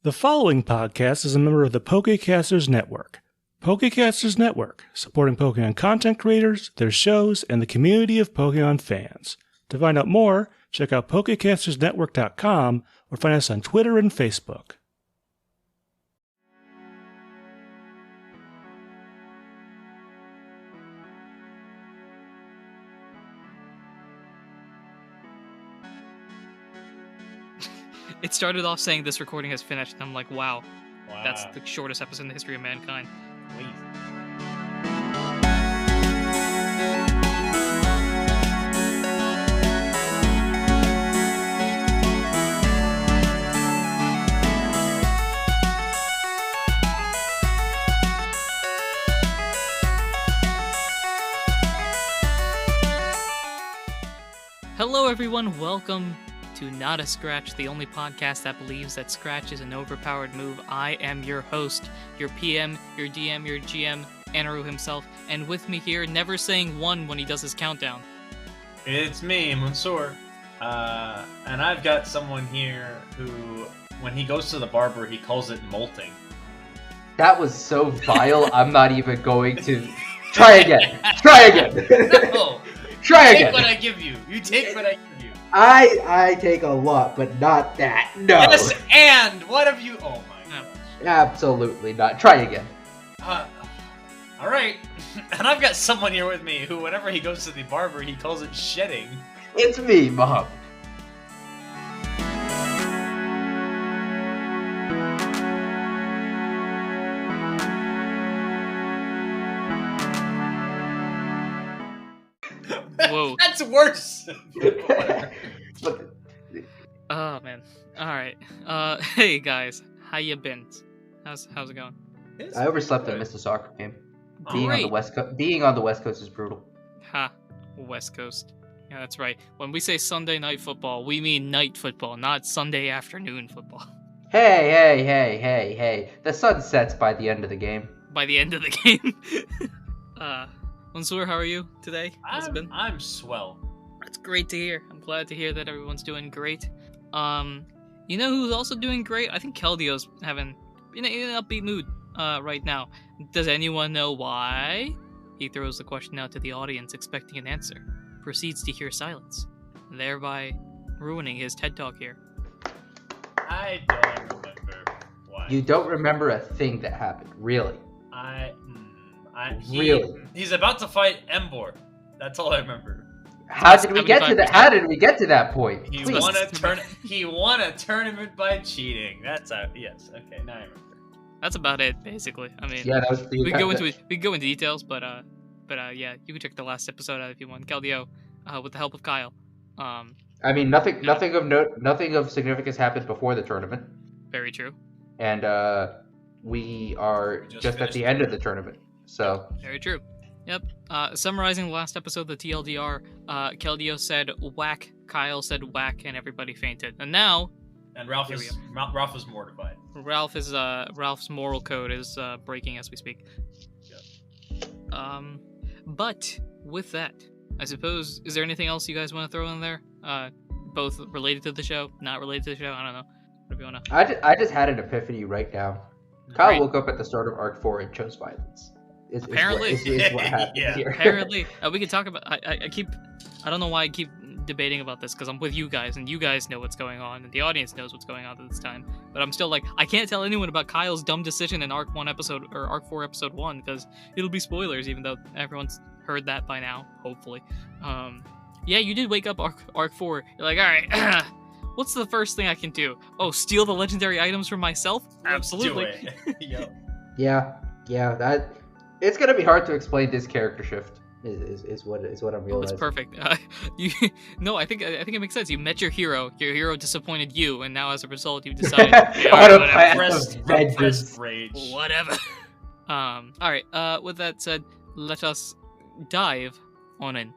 The following podcast is a member of the Pokecasters Network. Pokecasters Network, supporting Pokemon content creators, their shows, and the community of Pokemon fans. To find out more, check out PokecastersNetwork.com or find us on Twitter and Facebook. It started off saying this recording has finished, and I'm like, wow. That's the shortest episode in the history of mankind. Please. Hello everyone, welcome to Not a Scratch, the only podcast that believes that Scratch is an overpowered move. I am your host, your PM, your DM, your GM, Anirudh himself, and with me here, never saying one when he does his countdown. It's me, Mansour. And I've got someone here who, when he goes to the barber, he calls it molting. That was so vile, I'm not even going to... Try again! Try again! No! Try You again! take what I give you! You take what I give you! I take a lot, but not that. No! Yes, and what have you... Oh my gosh. Absolutely not. Try again. Alright. And I've got someone here with me who, whenever he goes to the barber, he calls it shedding. It's me, Mom. Whoa. That's worse! Oh man. Alright. Hey guys, how you been? How's it going? I overslept and missed a soccer game. Being Great. on the West Coast is brutal. Ha. West Coast. Yeah, that's right. When we say Sunday night football, we mean night football, not Sunday afternoon football. Hey. The sun sets by the end of the game. By the end of the game. Mansour, how are you today? How's it been? I'm swell. That's great to hear. I'm glad to hear that everyone's doing great. You know who's also doing great? I think Keldio's having in an upbeat mood right now. Does anyone know why? He throws the question out to the audience, expecting an answer. Proceeds to hear silence, thereby ruining his TED Talk here. I don't remember why. You don't remember a thing that happened, really. He's about to fight Embor. That's all I remember. How did we get to that? How did we get to that point? He Please. won a tournament by cheating. Yes. Okay, now I remember. That's about it, basically. I mean, Yeah, that was the we can go into details, but yeah, you can check the last episode out if you want. Keldio, with the help of Kyle. I mean, nothing of note, nothing of significance happened before the tournament, Very true. and we are just at the end of the tournament. So Very true. Yep. Summarizing the last episode, the TLDR, Keldio said whack, Kyle said whack, and everybody fainted. And now, And Ralph is mortified. Ralph's moral code is breaking as we speak. But with that, I suppose, is there anything else you guys want to throw in there? Both related to the show, not related to the show. I don't know. Whatever you wanna. I just had an epiphany right now. Kyle Great. woke up at the start of Arc 4 and chose violence. Apparently. Is what happened Yeah. here. Apparently, we can talk about. I don't know why I keep debating about this because I'm with you guys and you guys know what's going on and the audience knows what's going on at this time. But I'm still like, I can't tell anyone about Kyle's dumb decision in Arc 1 episode or Arc 4 episode 1 because it'll be spoilers, even though everyone's heard that by now, hopefully. Yeah, you did wake up Arc 4. You're like, all right. What's the first thing I can do? Oh, steal the legendary items from myself? Absolutely. Let's do it. Yep. Yeah. That it's gonna be hard to explain this character shift. Is what I'm Oh, realizing. it's perfect. No, I think it makes sense. You met your hero. Your hero disappointed you, and now as a result, you decided. Repressed rage. Whatever. All right. With that said, let us dive on in.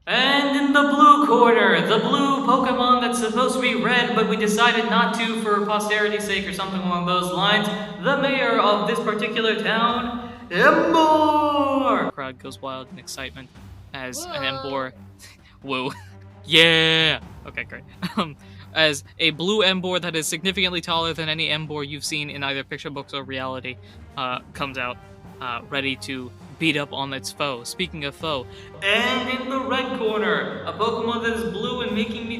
And in the blue corner, the blue Pokemon that's supposed to be red, but we decided not to for posterity's sake or something along those lines, the mayor of this particular town, Embor! Crowd goes wild in excitement as an Embor. Whoa. Yeah! Okay, great. As a blue Embor that is significantly taller than any Embor you've seen in either picture books or reality comes out, ready to beat up on its foe. Speaking of foe. And in the red corner, a Pokemon that is blue and making me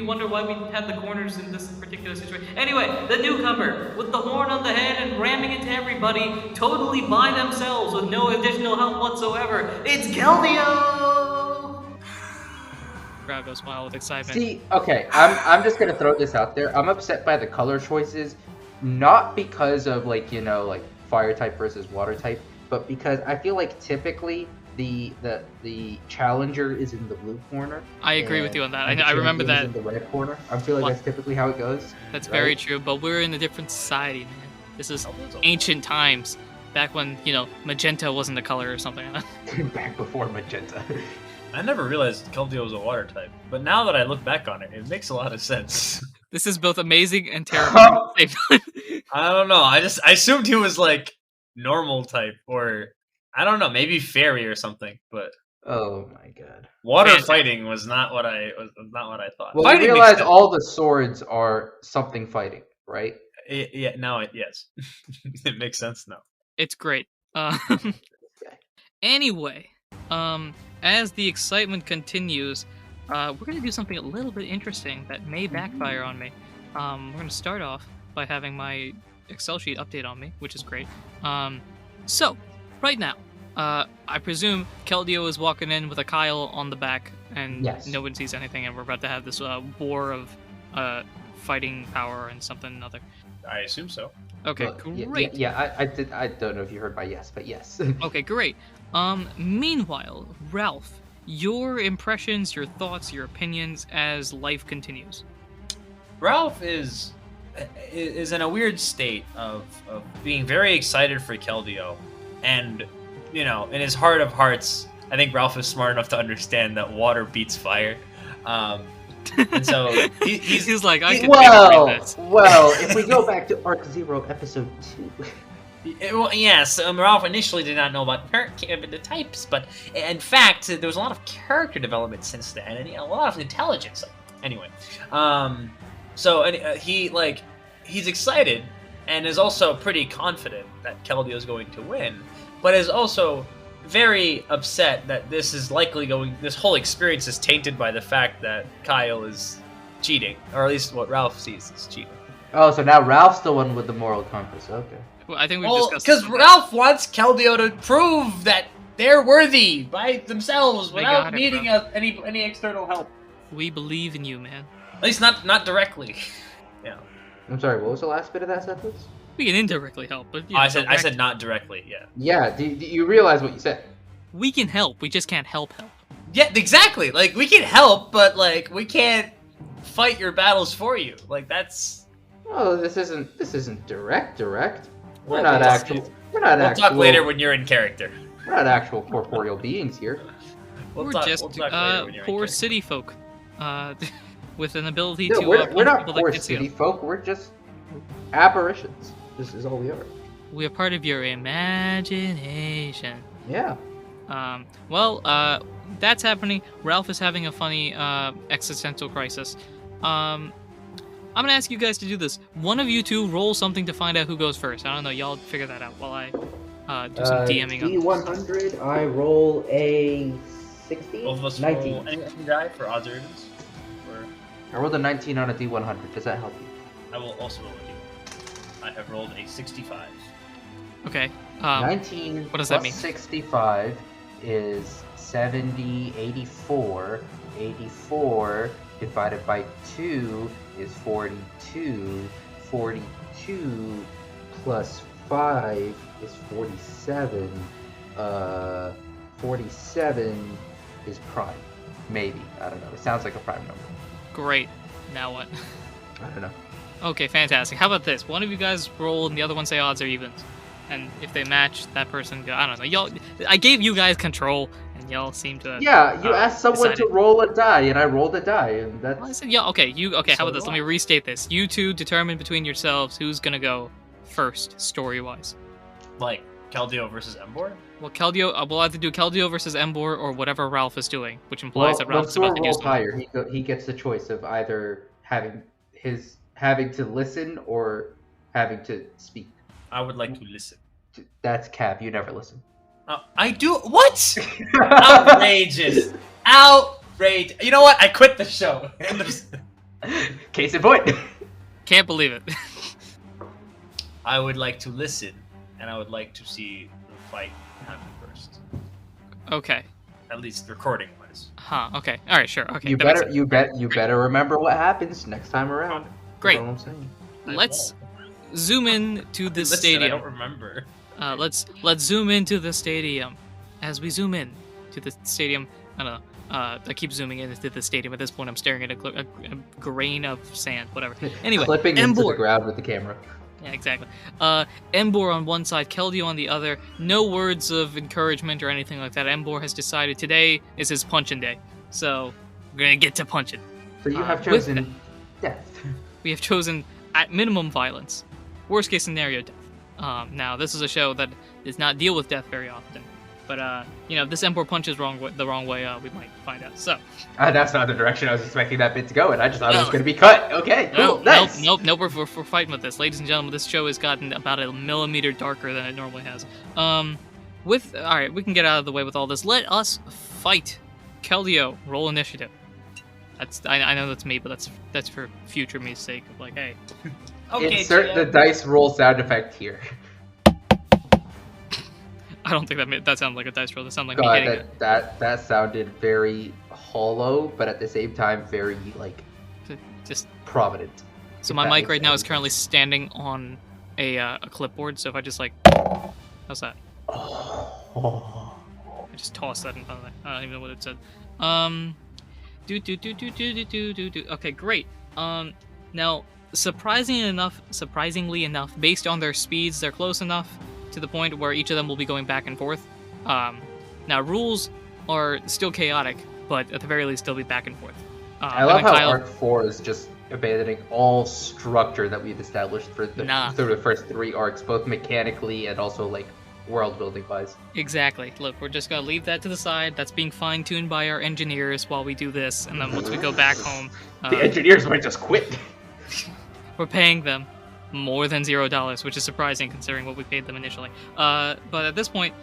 wonder why we had the corners in this particular situation. Anyway, the newcomer, with the horn on the head and ramming into everybody, totally by themselves with no additional help whatsoever. It's Keldeo! Crowd goes wild with excitement. See, okay, I'm just gonna throw this out there. I'm upset by the color choices, not because of like fire type versus water type, but because I feel like typically the challenger is in the blue corner. I agree with you on that. I remember that. In the red corner. I feel like that's typically how it goes. That's very true, but we're in a different society, man. This is ancient times, back when magenta wasn't a color or something. Back before magenta. I never realized Keldeo was a water type, but now that I look back on it, it makes a lot of sense. This is both amazing and terrifying at the same time. I don't know. I assumed he was like normal type, or I don't know, maybe fairy or something. But oh my god, water fighting was not what I thought. Well, you realize all the swords are something fighting, right? Yeah. Now yes, it makes sense now. It's great. Anyway, as the excitement continues, we're gonna do something a little bit interesting that may backfire on me. We're gonna start off by having my Excel sheet update on me, which is great. So, right now, I presume Keldeo is walking in with a Kyle on the back, and no one sees anything, and we're about to have this war of fighting power and something another. I assume so. Okay, well, great. Yeah, I did. I don't know if you heard my yes, but yes. Okay, great. Meanwhile, Ralph, your impressions, your thoughts, your opinions as life continues. Ralph is in a weird state of being very excited for Keldeo, and in his heart of hearts, I think Ralph is smart enough to understand that water beats fire, and so he's like, I can this. Well, if we go back to Arc Zero, Episode 2. Well, yes, Ralph initially did not know about the types, but in fact, there was a lot of character development since then, and a lot of intelligence. Anyway, so he's excited, and is also pretty confident that Keldeo is going to win, but is also very upset that this whole experience is tainted by the fact that Kyle is cheating, or at least what Ralph sees is cheating. Oh, so now Ralph's the one with the moral compass. Okay. Well, I think we've discussed because Ralph wants Keldeo to prove that they're worthy by themselves without needing any external help. We believe in you, man. At least not directly. Yeah. I'm sorry. What was the last bit of that sentence? We can indirectly help, but I said not directly. Yeah. Yeah. Do you realize what you said? We can help. We just can't help. Yeah, exactly. Like we can help, but like we can't fight your battles for you. Like that's. Oh, this isn't direct. We're We'll not actual. We'll talk later when you're in character. We're not actual corporeal beings here. We're just poor city folk, with an ability No, to. we're not poor like city folk. We're just apparitions. This is all we are. We are part of your imagination. Yeah. Well, that's happening. Ralph is having a funny existential crisis. I'm gonna ask you guys to do this. One of you two roll something to find out who goes first. I don't know. Y'all figure that out while I do some DMing. D100. I roll a 60. Both of us 19. roll any die for odds or evens. I rolled a 19 on a D100. Does that help you? I will also roll a D100. I have rolled a 65. Okay. 19 what does that mean? 65 is 70, 84. 84 divided by 2 is 42. 42 plus 5 is 47. 47 is prime. Maybe. I don't know. It sounds like a prime number. Great. Now what? I don't know. Okay, fantastic. How about this? One of you guys roll and the other one say odds or evens. And if they match, that person I don't know. Y'all, I gave you guys control, and y'all seem to. Yeah, you asked someone to roll a die, and I rolled a die, and that's. Well, I said, yeah, okay. How about this? Let me restate this. You two determine between yourselves who's gonna go first, story-wise. Like Keldeo versus Embor? Well, Keldeo, we'll either do Keldeo versus Embor or whatever Ralph is doing, which implies that Ralph's about to use rolls them. higher. He gets the choice of either having to listen or having to speak. I would like to listen. That's cap. You never listen. I do. What? Outrageous! Outrage! You know what? I quit the show. Case in point. Can't believe it. I would like to listen, and I would like to see the fight happen first. Okay. At least recording-wise. Huh. Okay. All right. Sure. Okay. You better remember what happens next time around. Great. That's all I'm saying. Let's zoom in to the Listen, stadium. I don't remember. Let's zoom into the stadium. As we zoom in to the stadium, I don't know. I keep zooming into the stadium. At this point, I'm staring at a grain of sand. Whatever. Anyway, Clipping into the Embor. ground with the camera. Yeah, exactly. Embor on one side, Keldeo on the other. No words of encouragement or anything like that. Embor has decided today is his punching day, so we're gonna get to punching. So you have chosen death. We have chosen at minimum violence, worst case scenario death. Now this is a show that does not deal with death very often, but if this Embor punches the wrong way, we might find out. So That's not the direction I was expecting that bit to go in. I just thought it was going to be cut. Okay, cool, nice. Nope. We're fighting with this, ladies and gentlemen. This show has gotten about a millimeter darker than it normally has. All right, we can get out of the way with all this. Let us fight. Keldeo, roll initiative. I know that's me, but that's for future me's sake. Of like, hey. Okay, Insert the dice roll sound effect here. I don't think that sounded like a dice roll. That sounded like me hitting it. That sounded very hollow, but at the same time very Just prominent. so my mic right now is currently standing on a clipboard. So if I just how's that? Oh. I just tossed that in front of me. I don't even know what it said. Okay, great. Now surprisingly enough, based on their speeds, they're close enough to the point where each of them will be going back and forth. Now rules are still chaotic, but at the very least they'll be back and forth. I love how Arc 4 is just abandoning all structure that we've established through the first 3 arcs, both mechanically and also world building wise. Exactly. Look, we're just gonna leave that to the side. That's being fine-tuned by our engineers while we do this, and then once we go back home, the engineers might just quit. We're paying them more than $0, which is surprising considering what we paid them initially. But at this point,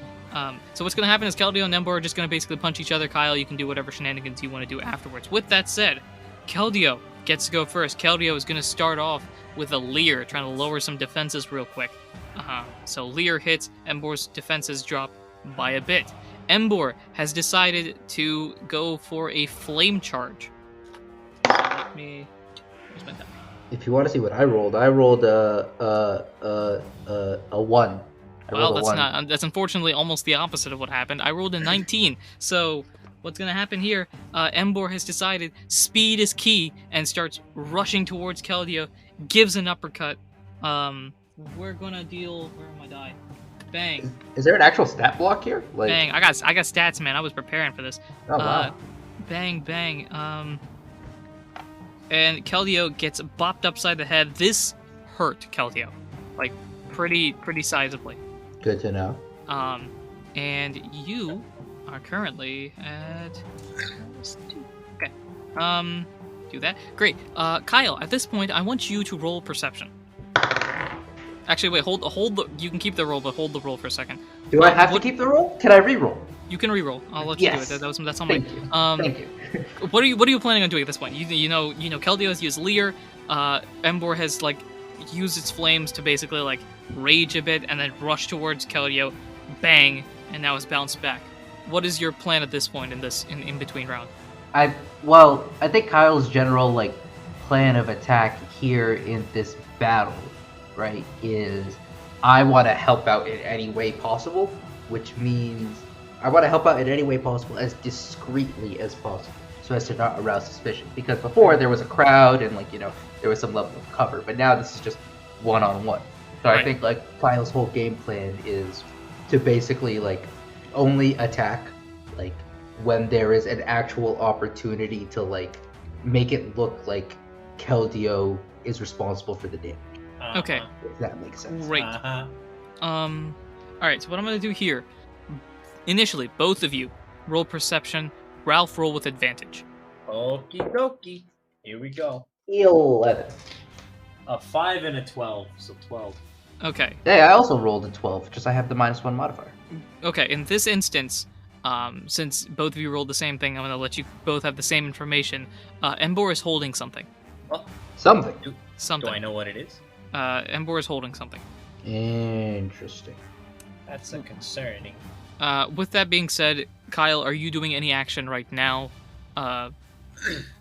so what's gonna happen is Keldeo and Embor are just gonna basically punch each other. Kyle, you can do whatever shenanigans you want to do afterwards. With that said, Keldeo gets to go first. Keldeo is gonna start off with a Leer, trying to lower some defenses real quick. So Leer hits, Embor's defenses drop by a bit. Embor has decided to go for a flame charge. Where's my die? If you want to see what I rolled a 1. Well, that's unfortunately almost the opposite of what happened. I rolled a 19. So what's going to happen here, Embor has decided speed is key and starts rushing towards Keldeo, gives an uppercut. We're going to deal... Where are my die? Bang. Is there an actual stat block here? Bang. I got stats, man. I was preparing for this. Oh, wow. Bang, bang. And Keldeo gets bopped upside the head. This hurt Keldeo. Pretty sizably. Good to know. And you are currently at... Okay. Do that. Great. Kyle, at this point, I want you to roll perception. Actually, wait, hold the... You can keep the roll, but hold the roll for a second. Do I have to keep the roll? Can I re-roll? You can re-roll. I'll let you do it. That's on my... Thank you. What are you planning on doing at this point? You know, Keldeo has used Leer. Embor has used its flames to basically rage a bit and then rush towards Keldeo. Bang, and now it's bounced back. What is your plan at this point in between round? I think Kyle's general plan of attack here in this battle, right, is I want to help out in any way possible, which means I want to help out in any way possible as discreetly as possible, so as to not arouse suspicion. Because before there was a crowd and there was some level of cover, but now this is just one-on-one. So right. I think Kyle's whole game plan is to basically only attack when there is an actual opportunity to make it look like Keldeo is responsible for the damage. Okay. If that makes sense. Great. All right, so what I'm going to do here, initially, both of you roll perception. Ralph, roll with advantage. Okie dokie. Here we go. 11. A 5 and a 12, so 12. Okay. Hey, I also rolled a 12, just I have the -1 modifier. Okay, in this instance, since both of you rolled the same thing, I'm going to let you both have the same information. Embor is holding something. Something. Something. Do I know what it is? Embor is holding something. Interesting. That's a concerning. With that being said, Kyle, are you doing any action right now?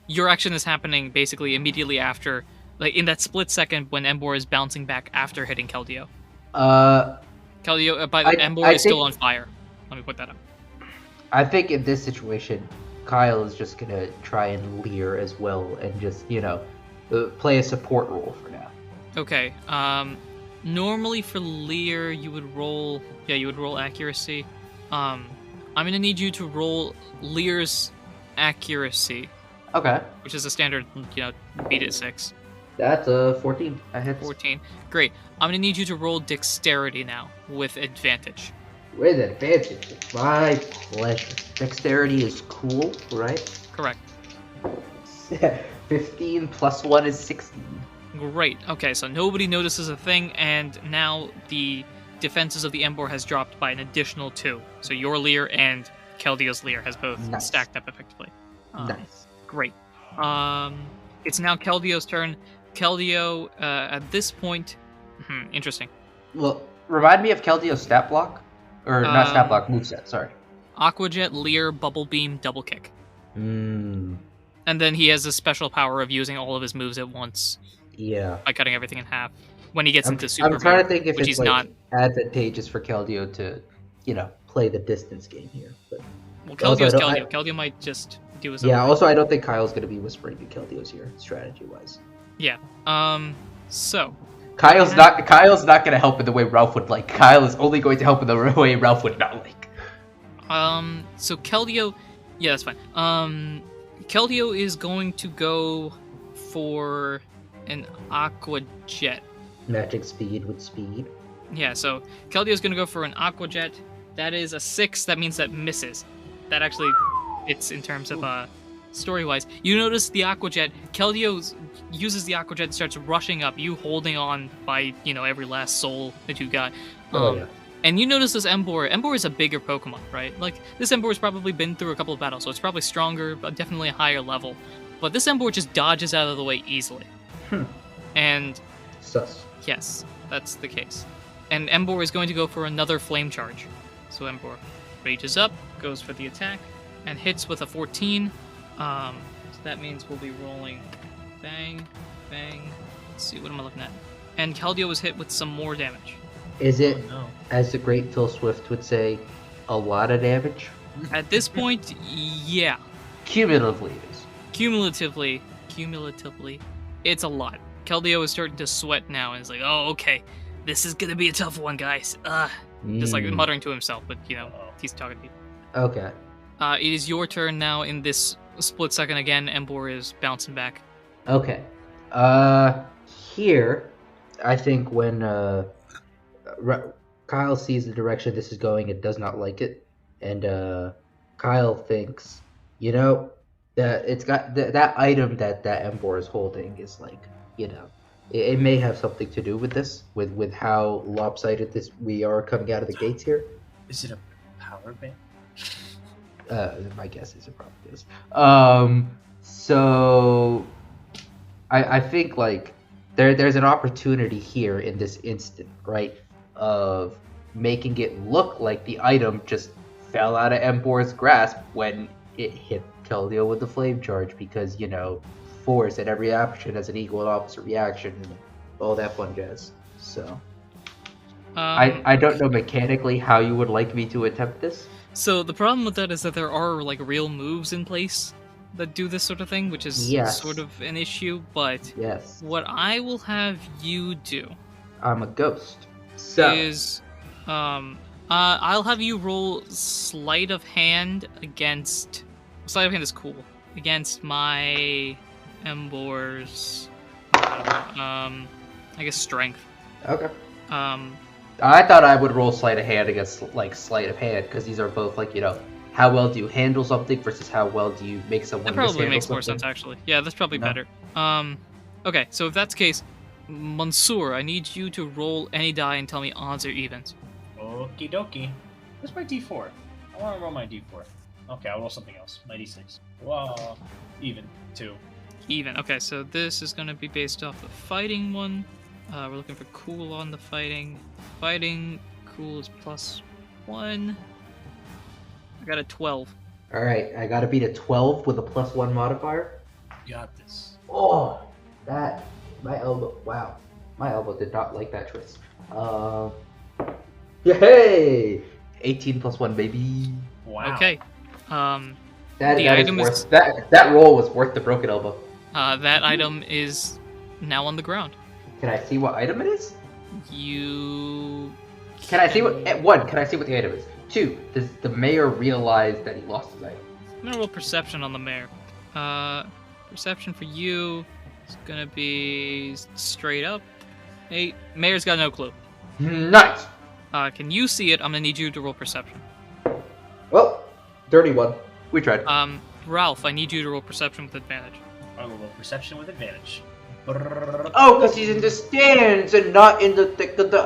Your action is happening basically immediately after, like in that split second when Embor is bouncing back after hitting Keldeo. Keldeo, Embor is still on fire. Let me put that up. I think in this situation, Kyle is just gonna try and leer as well, and just play a support role for now. Okay. Normally for Lear, you would roll. Yeah, you would roll accuracy. I'm gonna need you to roll Lear's accuracy. Okay. Which is a standard, beat at 6. That's a 14. I hit 14. Great. I'm gonna need you to roll dexterity now with advantage. with advantage. My pleasure. Dexterity is cool, right? Correct. 15 plus 1 is 16. Great. Okay, so nobody notices a thing, and now the defenses of the Embor has dropped by an additional 2. So your Lear and Keldeo's Lear has both stacked up effectively. Nice. Great. It's now Keldeo's turn. Keldeo, at this point... interesting. Well, remind me of Keldeo's stat block? Or not stat block, moveset, sorry. Aqua Jet, Lear, Bubble Beam, Double Kick. Hmm. And then he has a special power of using all of his moves at once. Yeah. By cutting everything in half. When he gets into super I'm trying mode, to think if which it's he's not. advantageous for Keldeo to, play the distance game here. But Well, Keldeo's Keldeo. Keldeo might just do his own thing. also I don't think Kyle's going to be whispering to Keldeo's here, strategy-wise. Yeah. So... Kyle's not going to help in the way Ralph would like. Kyle is only going to help in the way Ralph would not like. So Keldeo... Yeah, that's fine. Keldeo is going to go for an Aqua Jet. Matching speed with speed. Yeah, so Keldeo's going to go for an Aqua Jet. That is a 6. That means that misses. That actually fits in terms of story-wise. You notice the Aqua Jet. Keldeo uses the Aqua Jet and starts rushing up, you holding on by, every last soul that you got. Yeah. And you notice this Embor. Embor is a bigger Pokemon, right? Like, this Embor's probably been through a couple of battles, so it's probably stronger, but definitely a higher level. But this Embor just dodges out of the way easily. And... Sus. Yes, that's the case. And Embor is going to go for another Flame Charge. So Embor rages up, goes for the attack, and hits with a 14. So that means we'll be rolling bang, bang. Let's see, what am I looking at? And Keldeo was hit with some more damage. Is it, Oh, no. as the great Phil Swift would say, a lot of damage? At this point, yeah. Cumulatively it is. Cumulatively, it's a lot. Keldeo is starting to sweat now, and is like, oh, okay, this is gonna be a tough one, guys. Just like muttering to himself, but, he's talking to you. Okay. It is your turn now in this split second again. Embor is bouncing back. Okay. Here, I think when Kyle sees the direction this is going and does not like it, and Kyle thinks, that it's got that item that Embor is holding is like, it may have something to do with this, with how lopsided we are coming out of the gates here. Is it a power band? My guess is it probably is. So I think like there's an opportunity here in this instant, right, of making it look like the item just fell out of Embor's grasp when it hit Keldeo with the flame charge, because force at every action has an equal and opposite reaction and all that fun jazz. So I don't know mechanically how you would like me to attempt this. So the problem with that is that there are like real moves in place that do this sort of thing, which is sort of an issue. But what I will have you do, I'm a ghost, so is I'll have you roll sleight of hand against. Sleight of hand is cool against my Embor's. I guess strength. Okay. I thought I would roll sleight of hand against like sleight of hand because these are both like how well do you handle something versus how well do you make someone That probably mishandle makes more something. sense, actually. Yeah, that's probably No. better. Okay, so if that's the case, Mansour, I need you to roll any die and tell me odds or evens. Okie dokie. Where's my D4? I want to roll my D4. Okay, I'll roll something else. My D6. Whoa. Even. 2. Even. Okay, so this is going to be based off the fighting one. We're looking for cool on the fighting. Fighting, cool is +1. I got a 12. All right, I gotta beat a 12 with a +1 modifier. You got this. Oh, my elbow. Wow, my elbow did not like that twist. Yay! 18 +1, baby. Wow. Okay. That The is item is- worth that roll was worth the broken elbow. That item is now on the ground. Can I see what item it is? You... Can I see what one? Can I see what the item is? 2. Does the mayor realize that he lost his item? I'm gonna roll perception on the mayor. Perception for you is gonna be straight up 8. Mayor's got no clue. Nice. Can you see it? I'm gonna need you to roll perception. Well, dirty one. We tried. Ralph, I need you to roll perception with advantage. I will roll perception with advantage. Oh, because he's in the stands and not in the thick of the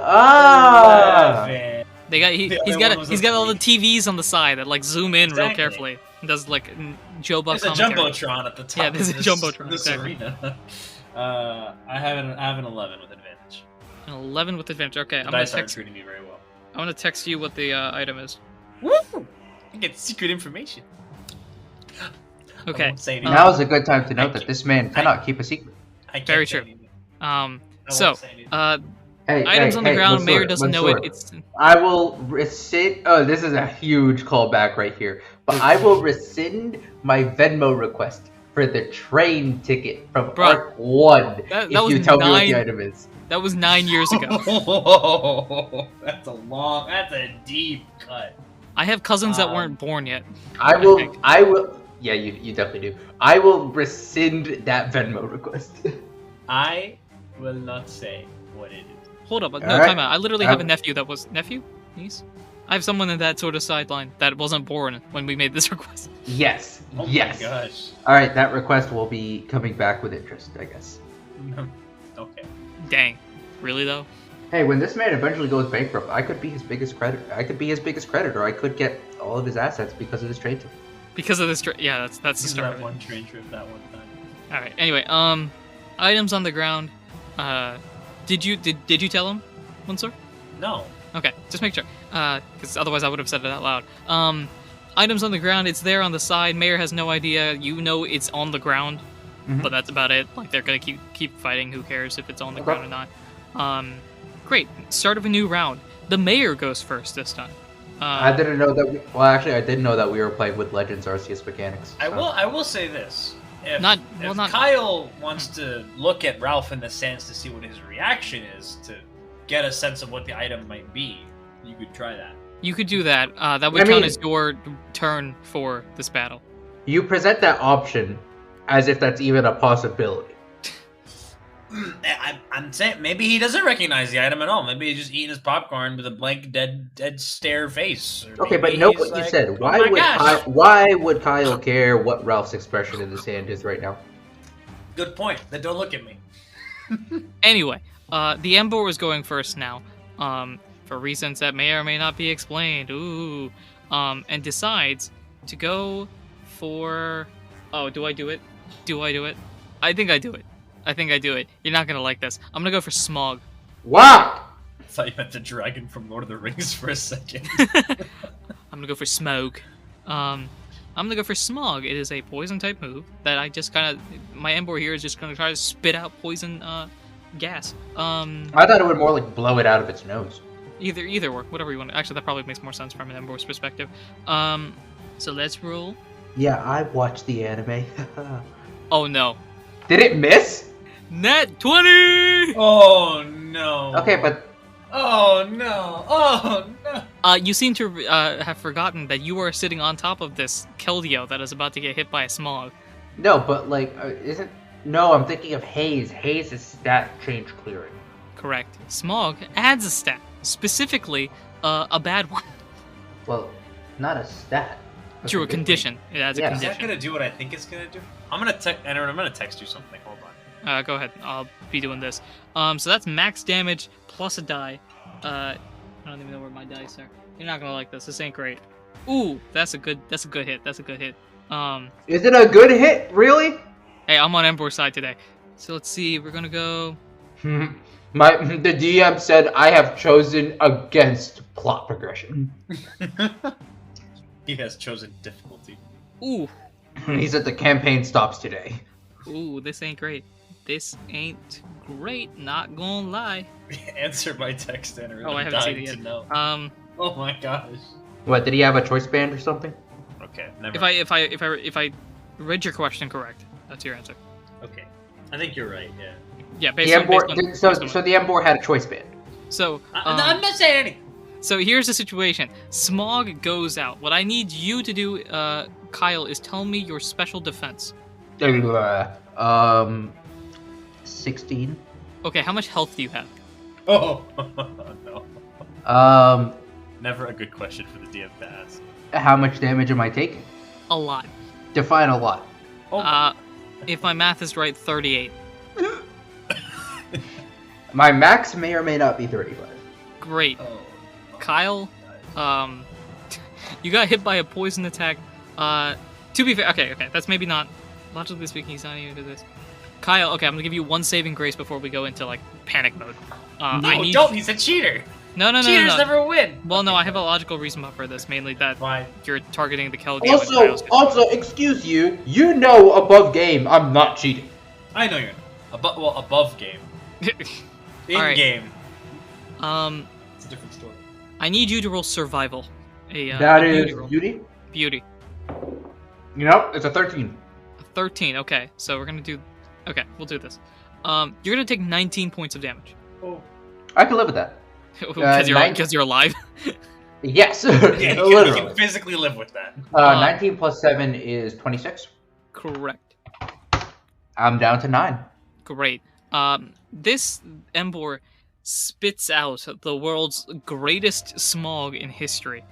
They got The he's other got one was he's a got all the 3. TVs on the side that like zoom in real Exactly. carefully. And does like Joe Buck There's a commentary. jumbotron at the top. Yeah, there's of a this, jumbotron, This exactly. arena. I have an 11 with advantage. An 11 with advantage. Okay, The I'm gonna dice aren't text. treating me very well. I'm gonna text you what the item is. Woo! I get secret information. I Okay. won't say anything. Now's a good time to note that this man cannot keep a secret. I can't Very say true. anything. I won't So, say anything. Hey, items on the ground. Mansour, Mayor doesn't know it. Mansour. It's I will rescind. Oh, this is a huge callback right here. But I will rescind my Venmo request for the train ticket from Bruh, Arc 1 that if was you tell me what 9 the item is. that was 9 years ago. Whoa, that's a deep cut. I have cousins that weren't born yet. I think. will. Yeah, you definitely do. I will rescind that Venmo request. I will not say what it is. Hold up, no, Alright. time out. I literally have a nephew that was nephew, niece. I have someone in that sort of sideline that wasn't born when we made this request. Yes. Oh yes. my gosh. All right, that request will be coming back with interest, I guess. Okay. Dang, really though? Hey, when this man eventually goes bankrupt, I could be his biggest creditor. I could get all of his assets because of this trade ticket. Because of this, yeah, that's the Use start that of it. one train trip that one time. All right. Anyway, items on the ground. Did you tell him, Mansour? No. Okay, just make sure. Because otherwise I would have said it out loud. Items on the ground. It's there on the side. Mayor has no idea. You know it's on the ground, Mhm. but that's about it. Like they're gonna keep fighting. Who cares if it's on the Okay. ground or not? Great. Start of a new round. The mayor goes first this time. I didn't know that. Well, actually, I did know that we were playing with Legends Arceus mechanics. I so- will say this. If, Not- if well, not- Kyle wants to look at Ralph in the sands to see what his reaction is, to get a sense of what the item might be, you could try that. You could do that. That would I count mean- as your turn for this battle. You present that option as if that's even a possibility. I'm saying maybe he doesn't recognize the item at all. Maybe he's just eating his popcorn with a blank, dead stare face. Or Okay, but maybe note he's what you like, said. "Oh my gosh." Why would Kyle care what Ralph's expression in the sand is right now? Good point. Then don't look at me. Anyway, the Ember was going first now, for reasons that may or may not be explained. Ooh, and decides to go for. Oh, do I do it? Do I do it? I think I do it. You're not gonna like this. I'm gonna go for Smog. Wow! I thought you meant the dragon from Lord of the Rings for a second. I'm gonna go for Smog. I'm gonna go for Smog. It is a poison type move that I just kind of. My Ember here is just gonna try to spit out poison gas. I thought it would more like blow it out of its nose. Either work, whatever you want. Actually, that probably makes more sense from an Ember's perspective. So let's roll. Yeah, I watched the anime. Oh no. Did it miss? Net 20! Oh no. Okay, but Oh no. Oh no. You seem to have forgotten that you are sitting on top of this Keldeo that is about to get hit by a Smog. no, but like, isn't? No, I'm thinking of Haze. Haze is stat change clearing. Correct. Smog adds a stat. Specifically, a bad one. Well, not a stat. True, a condition. It adds a Yeah. Is that condition. gonna do what I think it's gonna do? I'm gonna text you something. Hold on. Go ahead. I'll be doing this. So that's max damage plus a die. I don't even know where my dice are. You're not gonna like this. This ain't great. Ooh, that's a good hit. That's a good hit. Is it a good hit? Really? Hey, I'm on Embor's side today. So let's see. We're gonna go. The DM said I have chosen against plot progression. He has chosen difficulty. Ooh, He said the campaign stops today. ooh, this ain't great. This ain't great. Not gonna lie. Answer my text, Anirudh. Oh, I I'm haven't seen dying it to yet. know. Oh my gosh. What, did he have a choice band or something? Okay, never. If I read your question correct, that's your answer. Okay, I think you're right. Yeah. Yeah, The based on, so the M-Bor had a choice band. so I'm not saying anything. So here's the situation. Smog goes out. What I need you to do, Kyle, is tell me your special defense. 16. Okay, how much health do you have? Oh no. Um, Never a good question for the DM to ask. how much damage am I taking? A lot. Define a lot. Oh. If my math is right, 38. My max may or may not be 35. Great. Oh. Kyle, you got hit by a poison attack. To be fair, okay, that's maybe not, logically speaking, he's not even into this. Kyle, okay, I'm gonna give you one saving grace before we go into, like, panic mode. No, don't. He's a cheater. No. Cheaters never win. Well, no, I have a logical reason for this, mainly that Why? you're targeting the Keldeo. Also, excuse you. You know above game, I'm not cheating. I know you're above game. In Alright. game. It's a different story. I need you to roll survival. That a is beauty roll. beauty. Beauty. You know, it's a 13. 13. Okay, so we're gonna do. Okay, we'll do this. You're gonna take 19 points of damage Oh. I can live with that. because you're alive. Yes. Yeah, you Literally. can physically live with that. 19 plus 7 is 26. Correct. I'm down to 9. Great. This Embor spits out the world's greatest smog in history.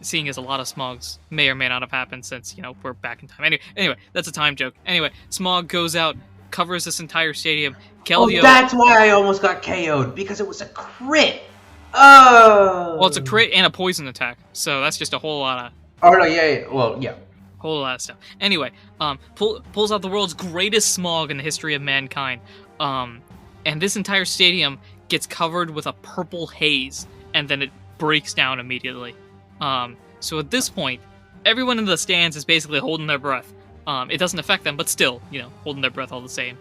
Seeing as a lot of smogs may or may not have happened since, we're back in time. Anyway, that's a time joke. Anyway, smog goes out, covers this entire stadium. Keldeo... Oh, that's why I almost got KO'd, because it was a crit. Oh. Well, it's a crit and a poison attack, so that's just a whole lot of... Oh, no, yeah. Well, yeah. Whole lot of stuff. Anyway, pulls out the world's greatest smog in the history of mankind. And this entire stadium gets covered with a purple haze, and then it breaks down immediately. So at this point, everyone in the stands is basically holding their breath. It doesn't affect them, but still, holding their breath all the same.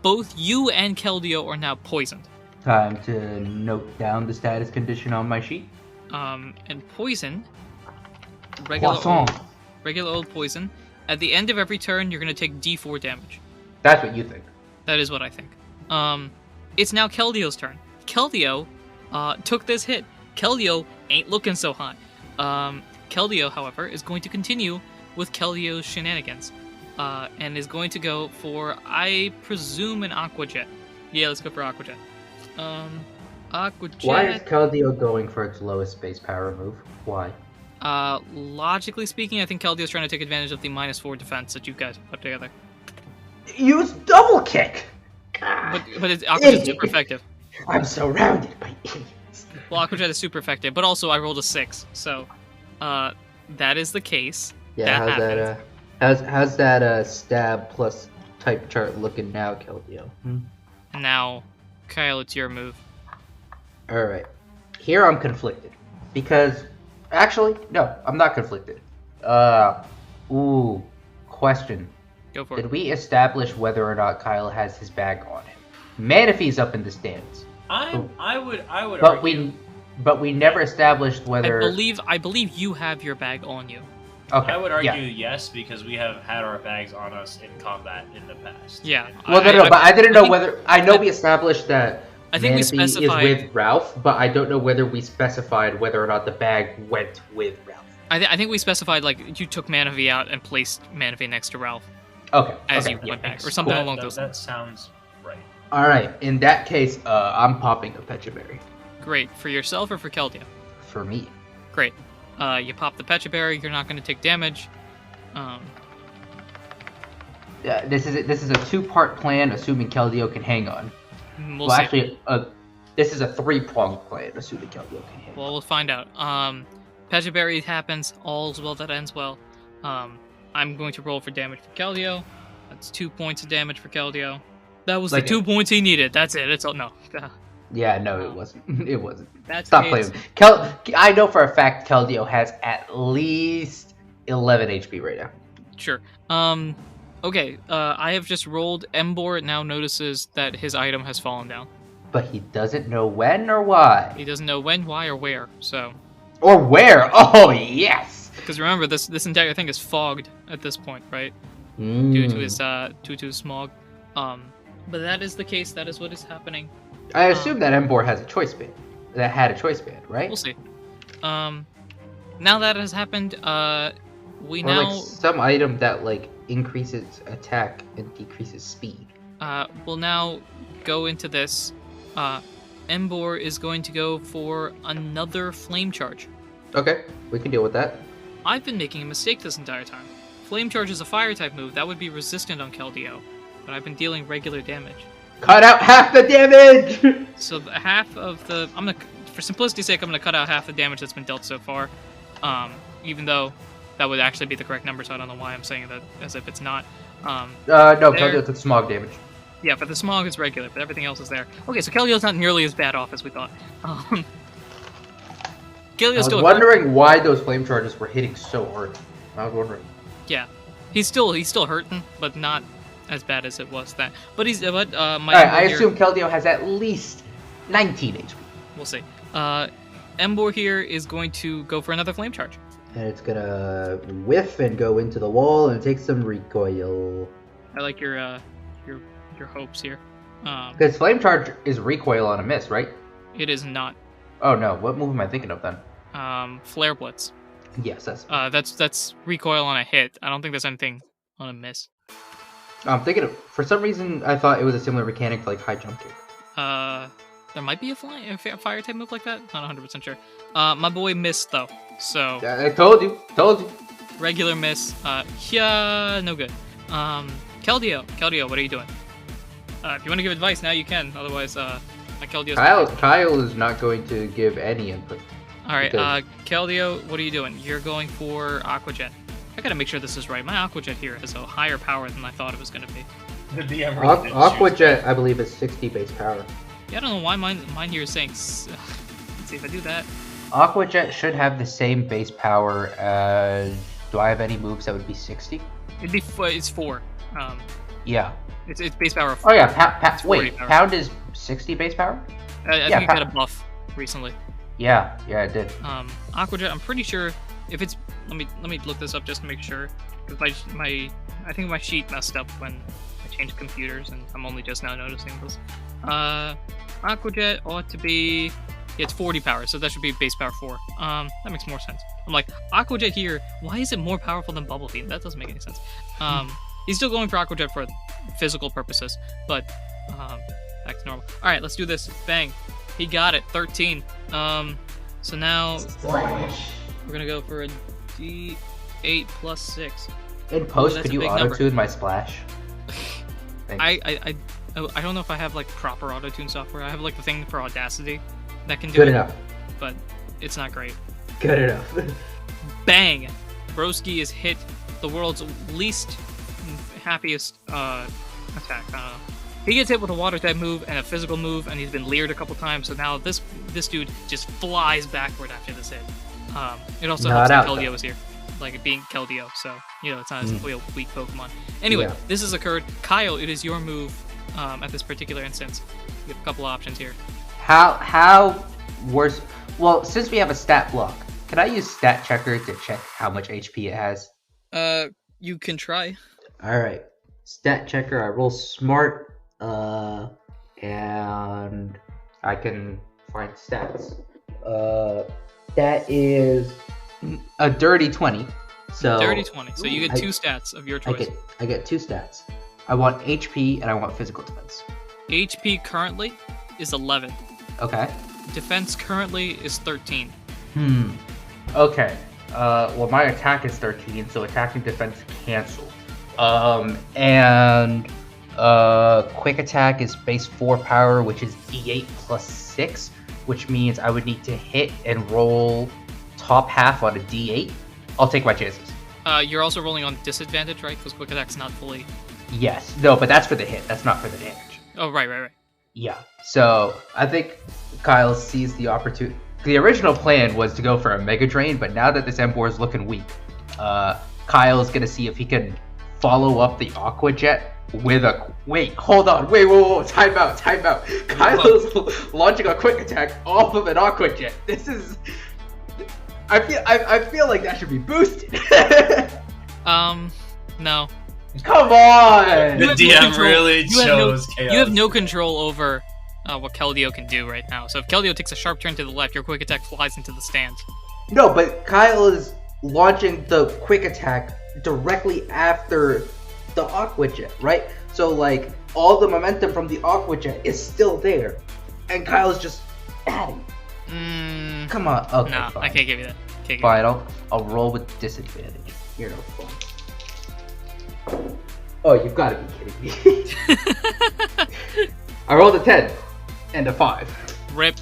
Both you and Keldeo are now poisoned. Time to note down the status condition on my sheet. And poison, Poisson. regular old poison. At the end of every turn, you're going to take D4 damage. That's what you think. That is what I think. It's now Keldeo's turn. Keldeo took this hit. Keldeo ain't looking so hot. Keldeo, however, is going to continue with Keldeo's shenanigans. And is going to go for, I presume, an Aqua Jet. Yeah, let's go for Aqua Jet. Aqua Jet... Why is Keldeo going for its lowest base power move? Why? Logically speaking, I think Keldeo's trying to take advantage of the -4 defense that you guys put together. Use double kick! But it's Aqua Jet's super effective. I'm surrounded by idiots. Well, Aqua Jet is super effective, but also I rolled a 6, so that is the case. Yeah, that how's that stab plus type chart looking now, Keldeo? Now, Kyle, it's your move. Alright. Here I'm conflicted. Because, actually, no, I'm not conflicted. Question. Go for Did it. we establish whether or not Kyle has his bag on him? Manaphy's up in the stands. I would But argue. we never established whether... I believe you have your bag on you. Okay, I would argue yeah. yes, because we have had our bags on us in combat in the past. Yeah. Well, but I didn't know whether... I know we established that I think we Manaphy is specified... with Ralph, but I don't know whether we specified whether or not the bag went with Ralph. I think we specified, like, you took Manaphy out and placed Manaphy next to Ralph Okay. as okay, you yeah. went back, or something along those That lines. sounds right. Alright, in that case, I'm popping a Pechaberry. Great. For yourself or for Keldeo? For me. Great. You pop the Pecha Berry. You're not going to take damage. This is a 2-part plan, assuming Keldeo can hang on. We'll see. Actually, this is a 3-pronged plan, assuming Keldeo can hang on. Well, we'll find out. Pecha Berry happens. All's well that ends well. I'm going to roll for damage for Keldeo. That's 2 points of damage for Keldeo. That was Like the 2 points he needed. That's it. It's all no. Yeah, no, it wasn't. It wasn't. That's Stop playing. I know for a fact Keldeo has at least 11 HP right now. Sure. Okay. I have just rolled. Embor now notices that his item has fallen down. But he doesn't know when or why. He doesn't know when, why, or where. So. Or where? Oh yes. Because remember, this entire thing is fogged at this point, right? Mm. Due to his smog. But that is the case. That is what is happening. I assume that Embor has a choice band. That had a choice band, right? We'll see. Now that has happened, we or now like some item that like increases attack and decreases speed. will now go into this. Embor is going to go for another flame charge. Okay, we can deal with that. I've been making a mistake this entire time. Flame charge is a fire type move that would be resistant on Keldeo, but I've been dealing regular damage. Cut out half the damage. So half of the for simplicity's sake, I'm gonna cut out half the damage that's been dealt so far. Even though that would actually be the correct number, so I don't know why I'm saying that as if it's not. No, Keldeo took smog damage. Yeah, but the smog is regular, but everything else is there. Okay, so Keldeo's not nearly as bad off as we thought. I was wondering why those flame charges were hitting so hard. I was wondering. Yeah, he's still hurting, but not as bad as it was then. But he's Alright, I assume Keldeo has at least 19 HP. We'll see. Embor here is going to go for another flame charge. And it's gonna whiff and go into the wall and take some recoil. I like your hopes here. Because flame charge is recoil on a miss, right? It is not. Oh no, what move am I thinking of then? Flare Blitz. Yes, that's recoil on a hit. I don't think there's anything on a miss. I'm thinking of, for some reason I thought it was a similar mechanic to like high jump kick. There might be a fire type move like that. Not 100% sure. My boy missed though, so. I told you. Regular miss. Yeah, no good. Keldeo, what are you doing? If you want to give advice now, you can. Otherwise, my Keldeo's. Kyle is not going to give any input. All right, Keldeo, what are you doing? You're going for Aqua Jet. I gotta make sure this is right. My Aqua Jet here has a higher power than I thought it was gonna be. The DM really Aqua Jet, I believe, is 60 base power. Yeah, I don't know why mine here is saying. Let's see if I do that. Aqua Jet should have the same base power as. Do I have any moves that would be 60? It's 4. Yeah. It's base power of 4. Oh yeah, wait, power. Pound is 60 base power? I think it got a buff recently. Yeah, it did. Aqua Jet, I'm pretty sure if it's. Let me look this up just to make sure. Because I think my sheet messed up when I changed computers, and I'm only just now noticing this. Aqua Jet ought to be. Yeah, it's 40 power, so that should be base power 4. That makes more sense. I'm like, Aqua Jet here, why is it more powerful than Bubble Beam? That doesn't make any sense. He's still going for Aqua Jet for physical purposes, but back to normal. Alright, let's do this. Bang. He got it. 13. So now we're gonna go for a D8 plus 6. In post, could you big auto-tune my splash? I don't know if I have like proper auto-tune software. I have like the thing for Audacity that can do Good it, enough. but it's not great. Good enough. Bang! Broski is hit the world's least happiest attack. He gets hit with a water type move and a physical move, and he's been leered a couple times. So now this dude just flies backward after this hit. It also helps that Keldeo is here, like it being Keldeo, so it's not as a weak Pokemon. Anyway, this has occurred. Kyle, it is your move at this particular instance. You have a couple options here. How worse? Well, since we have a stat block, can I use Stat Checker to check how much HP it has? You can try. All right, Stat Checker. I roll smart, and I can find stats. That is a dirty 20. So dirty 20. So you get 2 stats of your choice. I get 2 stats. I want HP and I want physical defense. HP currently is 11. Okay. defense currently is 13. Okay. Well, my attack is 13, so attack and defense cancel. And quick attack is base 4 power, which is D8 plus 6, which means I would need to hit and roll top half on a D8. I'll take my chances. You're also rolling on disadvantage, right? Because quick attack's not fully... Yes. No, but that's for the hit. That's not for the damage. Oh, right. Yeah. So I think Kyle sees the opportunity. The original plan was to go for a Mega Drain, but now that this Emboar is looking weak, Kyle is going to see if he can follow up the Aqua Jet with a... Wait, hold on. Wait, whoa. Time out. Kyle's launching a quick attack off of an Aqua Jet. This is... I feel like that should be boosted. No. Come on! The DM really chose chaos. You have no control over what Keldeo can do right now. So if Keldeo takes a sharp turn to the left, your quick attack flies into the stands. No, but Kyle is launching the quick attack directly after the Aqua Jet, right? So, like, all the momentum from the Aqua Jet is still there. And Kyle's just adding. Come on. Okay, nah, fine. I can't give you that. Fine, I'll roll with disadvantage. You're no fun. Oh, you've got to be kidding me. I rolled a 10 and a 5. Rip.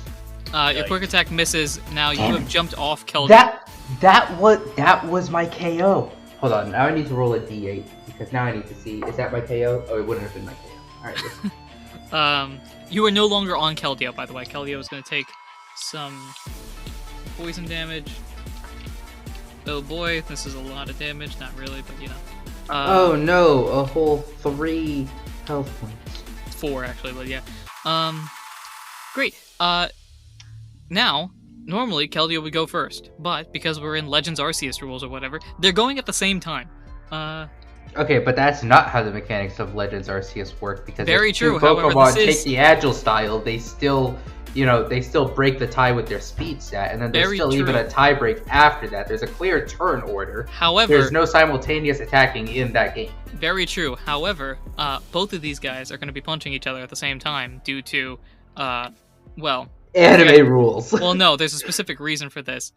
Your quick attack misses. Now you have jumped off Keldeo. That was my KO. Hold on, now I need to roll a D8 because now I need to see, is that my KO? Oh, it wouldn't have been my KO. Alright. You are no longer on Keldeo, by the way. Keldeo is going to take some poison damage. Oh boy, this is a lot of damage. Not really, but you know. Oh no, a whole 3 health points. 4 actually, but yeah. Great. Now, normally Keldeo would go first, but because we're in Legends Arceus rules or whatever, they're going at the same time. Okay, but that's not how the mechanics of Legends Arceus work, because very if true. two Pokemon However, take the Agile style, they still break the tie with their speed stat, and then there's even a tie break after that. There's a clear turn order. However, there's no simultaneous attacking in that game. Very true. However, both of these guys are going to be punching each other at the same time due to, anime rules. Well, no, there's a specific reason for this.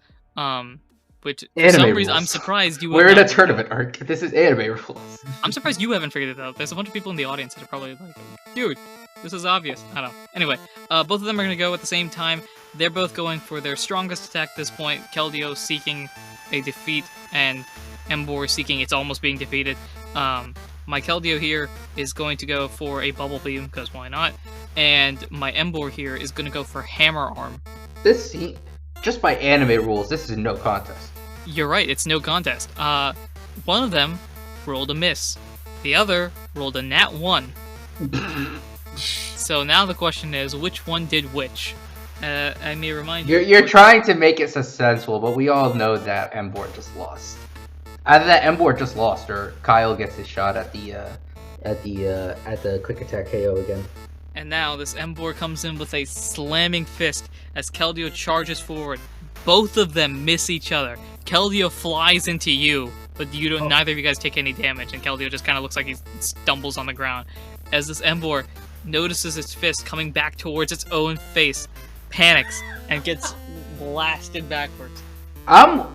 Which for anime some rules. reason I'm surprised you. We're in a tournament arc. This is anime rules. I'm surprised you haven't figured it out. There's a bunch of people in the audience that are probably like, dude, this is obvious. I don't know. Anyway, both of them are going to go at the same time. They're both going for their strongest attack at this point. Keldeo seeking a defeat, and Emboar seeking its almost being defeated. My Keldeo here is going to go for a Bubble Beam, because why not? And my Emboar here is going to go for Hammer Arm. Just by anime rules, this is no contest. You're right, it's no contest. One of them rolled a miss. The other rolled a nat 1. So now the question is, which one did which? I may remind you... You're trying to make it suspenseful, but we all know that Emboar just lost. Either that Emboar just lost, or Kyle gets his shot at the quick attack KO again. And now this Emboar comes in with a slamming fist as Keldeo charges forward. Both of them miss each other. Keldeo flies into you, but neither of you guys take any damage, and Keldeo just kind of looks like he stumbles on the ground. As this Emboar notices its fist coming back towards its own face, panics, and gets blasted backwards.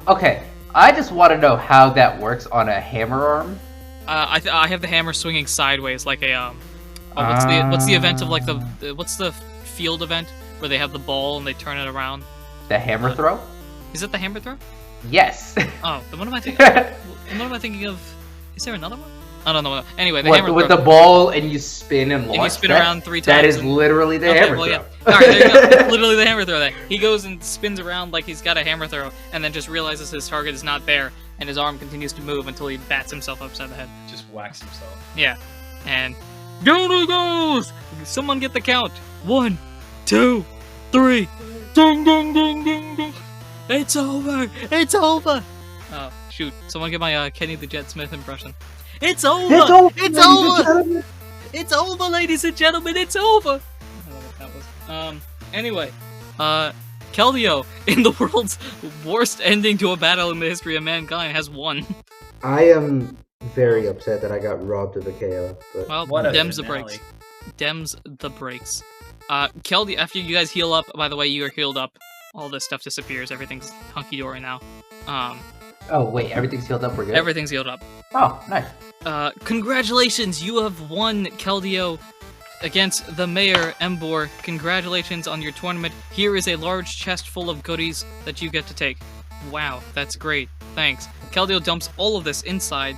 Okay. I just want to know how that works on a hammer arm. I have the hammer swinging sideways like a what's the event of like what's the field event where they have the ball and they turn it around? The hammer throw? Is it the hammer throw? Yes. Oh, then what am I thinking? What am I thinking of? Is there another one? I don't know. Anyway, the hammer with throw. the ball and you spin and launch. And you spin around 3 times. That is literally the hammer throw. Yeah. All right, there you go. It's literally the hammer throw. Then he goes and spins around like he's got a hammer throw, and then just realizes his target is not there, and his arm continues to move until he bats himself upside the head. Just whacks himself. Yeah, and down he goes. Someone get the count. 1, 2, 3. Ding, ding, ding, ding, ding. It's over. It's over. Oh shoot! Someone get my Kenny the Jet Smith impression. It's over! It's over! It's over, ladies and gentlemen, it's over! I don't know what that was. Anyway, Keldeo, in the world's worst ending to a battle in the history of mankind, has won. I am very upset that I got robbed of a KO. But well, what Dems the brakes. Dems the brakes. Keldy, after you guys heal up, by the way, you are healed up. All this stuff disappears. Everything's hunky-dory now. Oh, wait, everything's healed up, we're good? Everything's healed up. Oh, nice. Congratulations, you have won, Keldeo, against the Mayor, Embor. Congratulations on your tournament. Here is a large chest full of goodies that you get to take. Wow, that's great. Thanks. Keldeo dumps all of this inside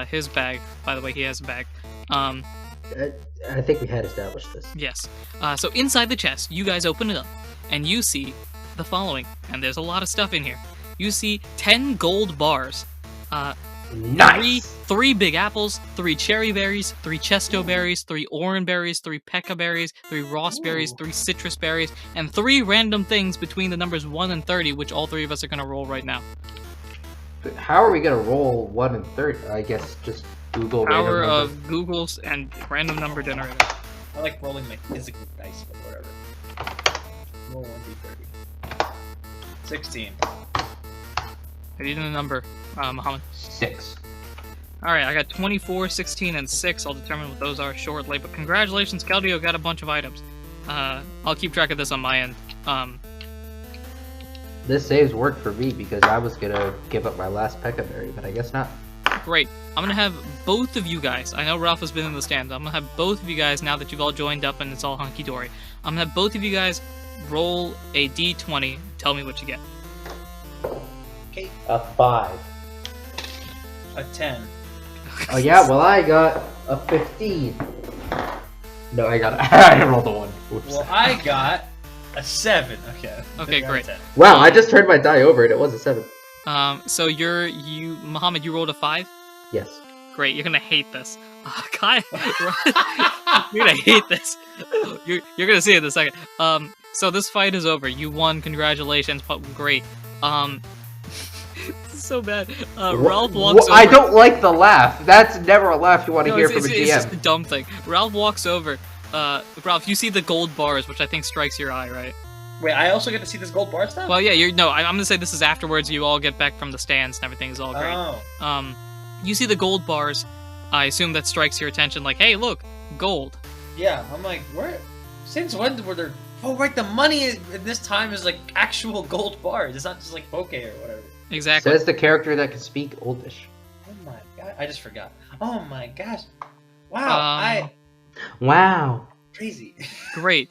his bag. By the way, he has a bag. I think we had established this. Yes. So inside the chest, you guys open it up, and you see the following. And there's a lot of stuff in here. You see 10 gold bars. Nice! Three big apples, 3 cherry berries, 3 chesto berries, 3 orange berries, 3 pekka berries, 3 ross berries, 3 citrus berries, and 3 random things between the numbers 1 and 30, which all 3 of us are going to roll right now. But how are we gonna roll 1 and 30? I guess just Google Power random of number. Google's and random number generator. I like rolling my physical dice, but whatever. Roll 1d30. 16. I need a number, Muhammad. 6. Alright, I got 24, 16, and 6. I'll determine what those are shortly. But congratulations, Keldeo got a bunch of items. I'll keep track of this on my end. This saves work for me because I was gonna give up my last Peccaberry, but I guess not. Great. I'm gonna have both of you guys. I know Ralph has been in the stands. I'm gonna have both of you guys, now that you've all joined up and it's all hunky-dory, I'm gonna have both of you guys roll a d20. Tell me what you get. Okay. A 5. A 10. Oh yeah, well I got a 15. No, I got I rolled a 1. Oops. Well, I got a 7. Okay. Okay, great. 10. Wow, I just turned my die over and it was a 7. So Muhammad, you rolled a 5? Yes. Great, you're gonna hate this. Kai, you're gonna hate this. You're gonna see it in a second. So this fight is over. You won. Congratulations. Great. This is so bad. Ralph walks over. I don't like the laugh. That's never a laugh you want to No, hear it's from a it's GM. just a dumb thing. Ralph walks over. Ralph, you see the gold bars, which I think strikes your eye, right? Wait, I also get to see this gold bar stuff? Well, yeah. I'm gonna say this is afterwards. You all get back from the stands and everything is all great. Oh. You see the gold bars. I assume that strikes your attention. Like, hey, look, gold. Yeah, I'm like, where? Since when were there? Oh, right, the money in this time is like actual gold bars. It's not just like poke or whatever. Exactly. Says the character that can speak Oldish. Oh my god, I just forgot. Oh my gosh. Wow, Wow. crazy. Great.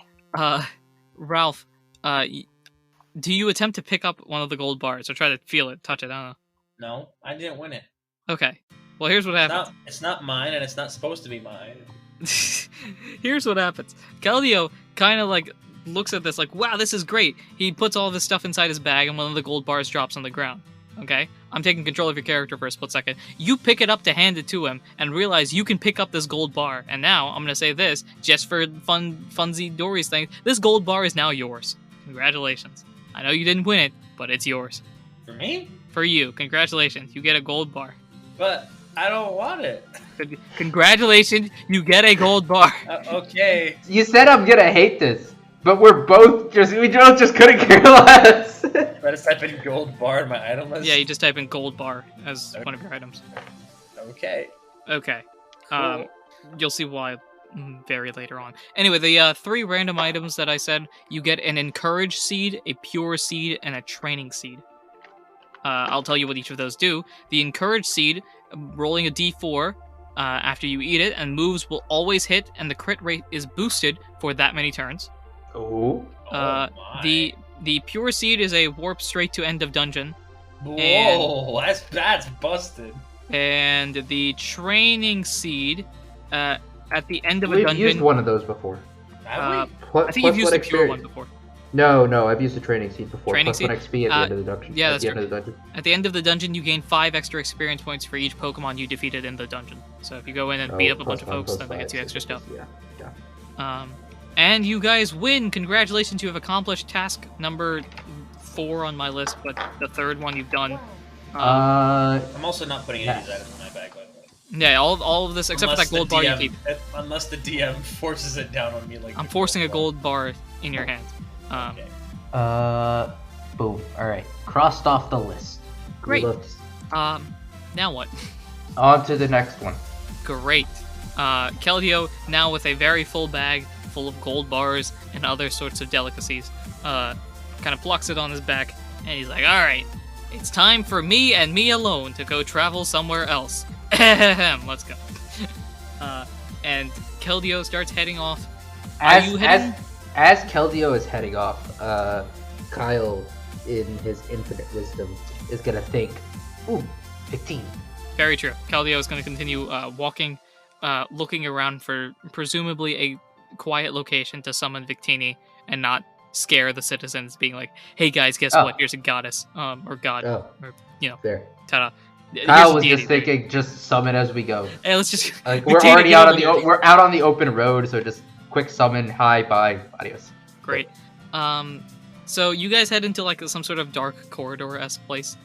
Ralph, do you attempt to pick up one of the gold bars or try to feel it, touch it? I don't No, I didn't win it. know. Okay. Well, here's what happens. It's not mine, and it's not supposed to be mine. Here's what happens. Keldeo kind of like looks at this like, wow, this is great. He puts all this stuff inside his bag, and one of the gold bars drops on the ground. Okay? I'm taking control of your character for a split second. You pick it up to hand it to him, and realize you can pick up this gold bar. And now, I'm gonna say this, just for funsy Dory's thing, this gold bar is now yours. Congratulations. I know you didn't win it, but it's yours. For me? For you. Congratulations. You get a gold bar. But I don't want it. Congratulations, you get a gold bar. Okay. You said I'm gonna hate this, but we both just couldn't care less. I just type in gold bar in my item list. Yeah, you just type in gold bar as one of your items. Okay. Okay. Cool. You'll see why very later on. Anyway, the 3 random items that I said, you get an encourage seed, a pure seed, and a training seed. I'll tell you what each of those do. The encourage seed, rolling a d4 after you eat it, and moves will always hit, and the crit rate is boosted for that many turns. Oh. The pure seed is a warp straight to end of dungeon. Whoa, that's busted. And the training seed, at the end of a We've dungeon. used one of those before. Have I think you've used the pure one before. No, I've used the training seed before. Training Plus seed? 1 XP at the end of the dungeon. yeah, at that's the end true. of the dungeon. At the end of the dungeon, you gain 5 extra experience points for each Pokemon you defeated in the dungeon. So if you go in and beat up a bunch of folks, then that gets you extra stuff. Yeah. And you guys win! Congratulations, you have accomplished task number 4 on my list, but the 3rd one you've done. I'm also not putting any of these items in my bag, by the way. Yeah, all of this, except for that gold bar you keep. Unless the DM forces it down on me like... I'm forcing a gold bar in your hands. Okay. Boom. Alright. Crossed off the list. Great. We looked. Now what? On to the next one. Great. Keldeo, now with a very full bag, full of gold bars and other sorts of delicacies. Kind of plucks it on his back, and he's like, alright, it's time for me and me alone to go travel somewhere else. Let's go. And Keldeo starts heading off. As Keldeo is heading off, Kyle, in his infinite wisdom, is gonna think, ooh, 15. Very true. Keldeo is going to continue walking, looking around for presumably a quiet location to summon Victini and not scare the citizens, being like, "Hey guys, guess what? Here's a goddess, or god, or Fair. ta-da." Kyle was just thinking, just summon as we go. Hey, let's just. Like, we're already out on we're out on the open road, so just quick summon, hi, bye, adios. Great. So you guys head into like some sort of dark corridor-esque place,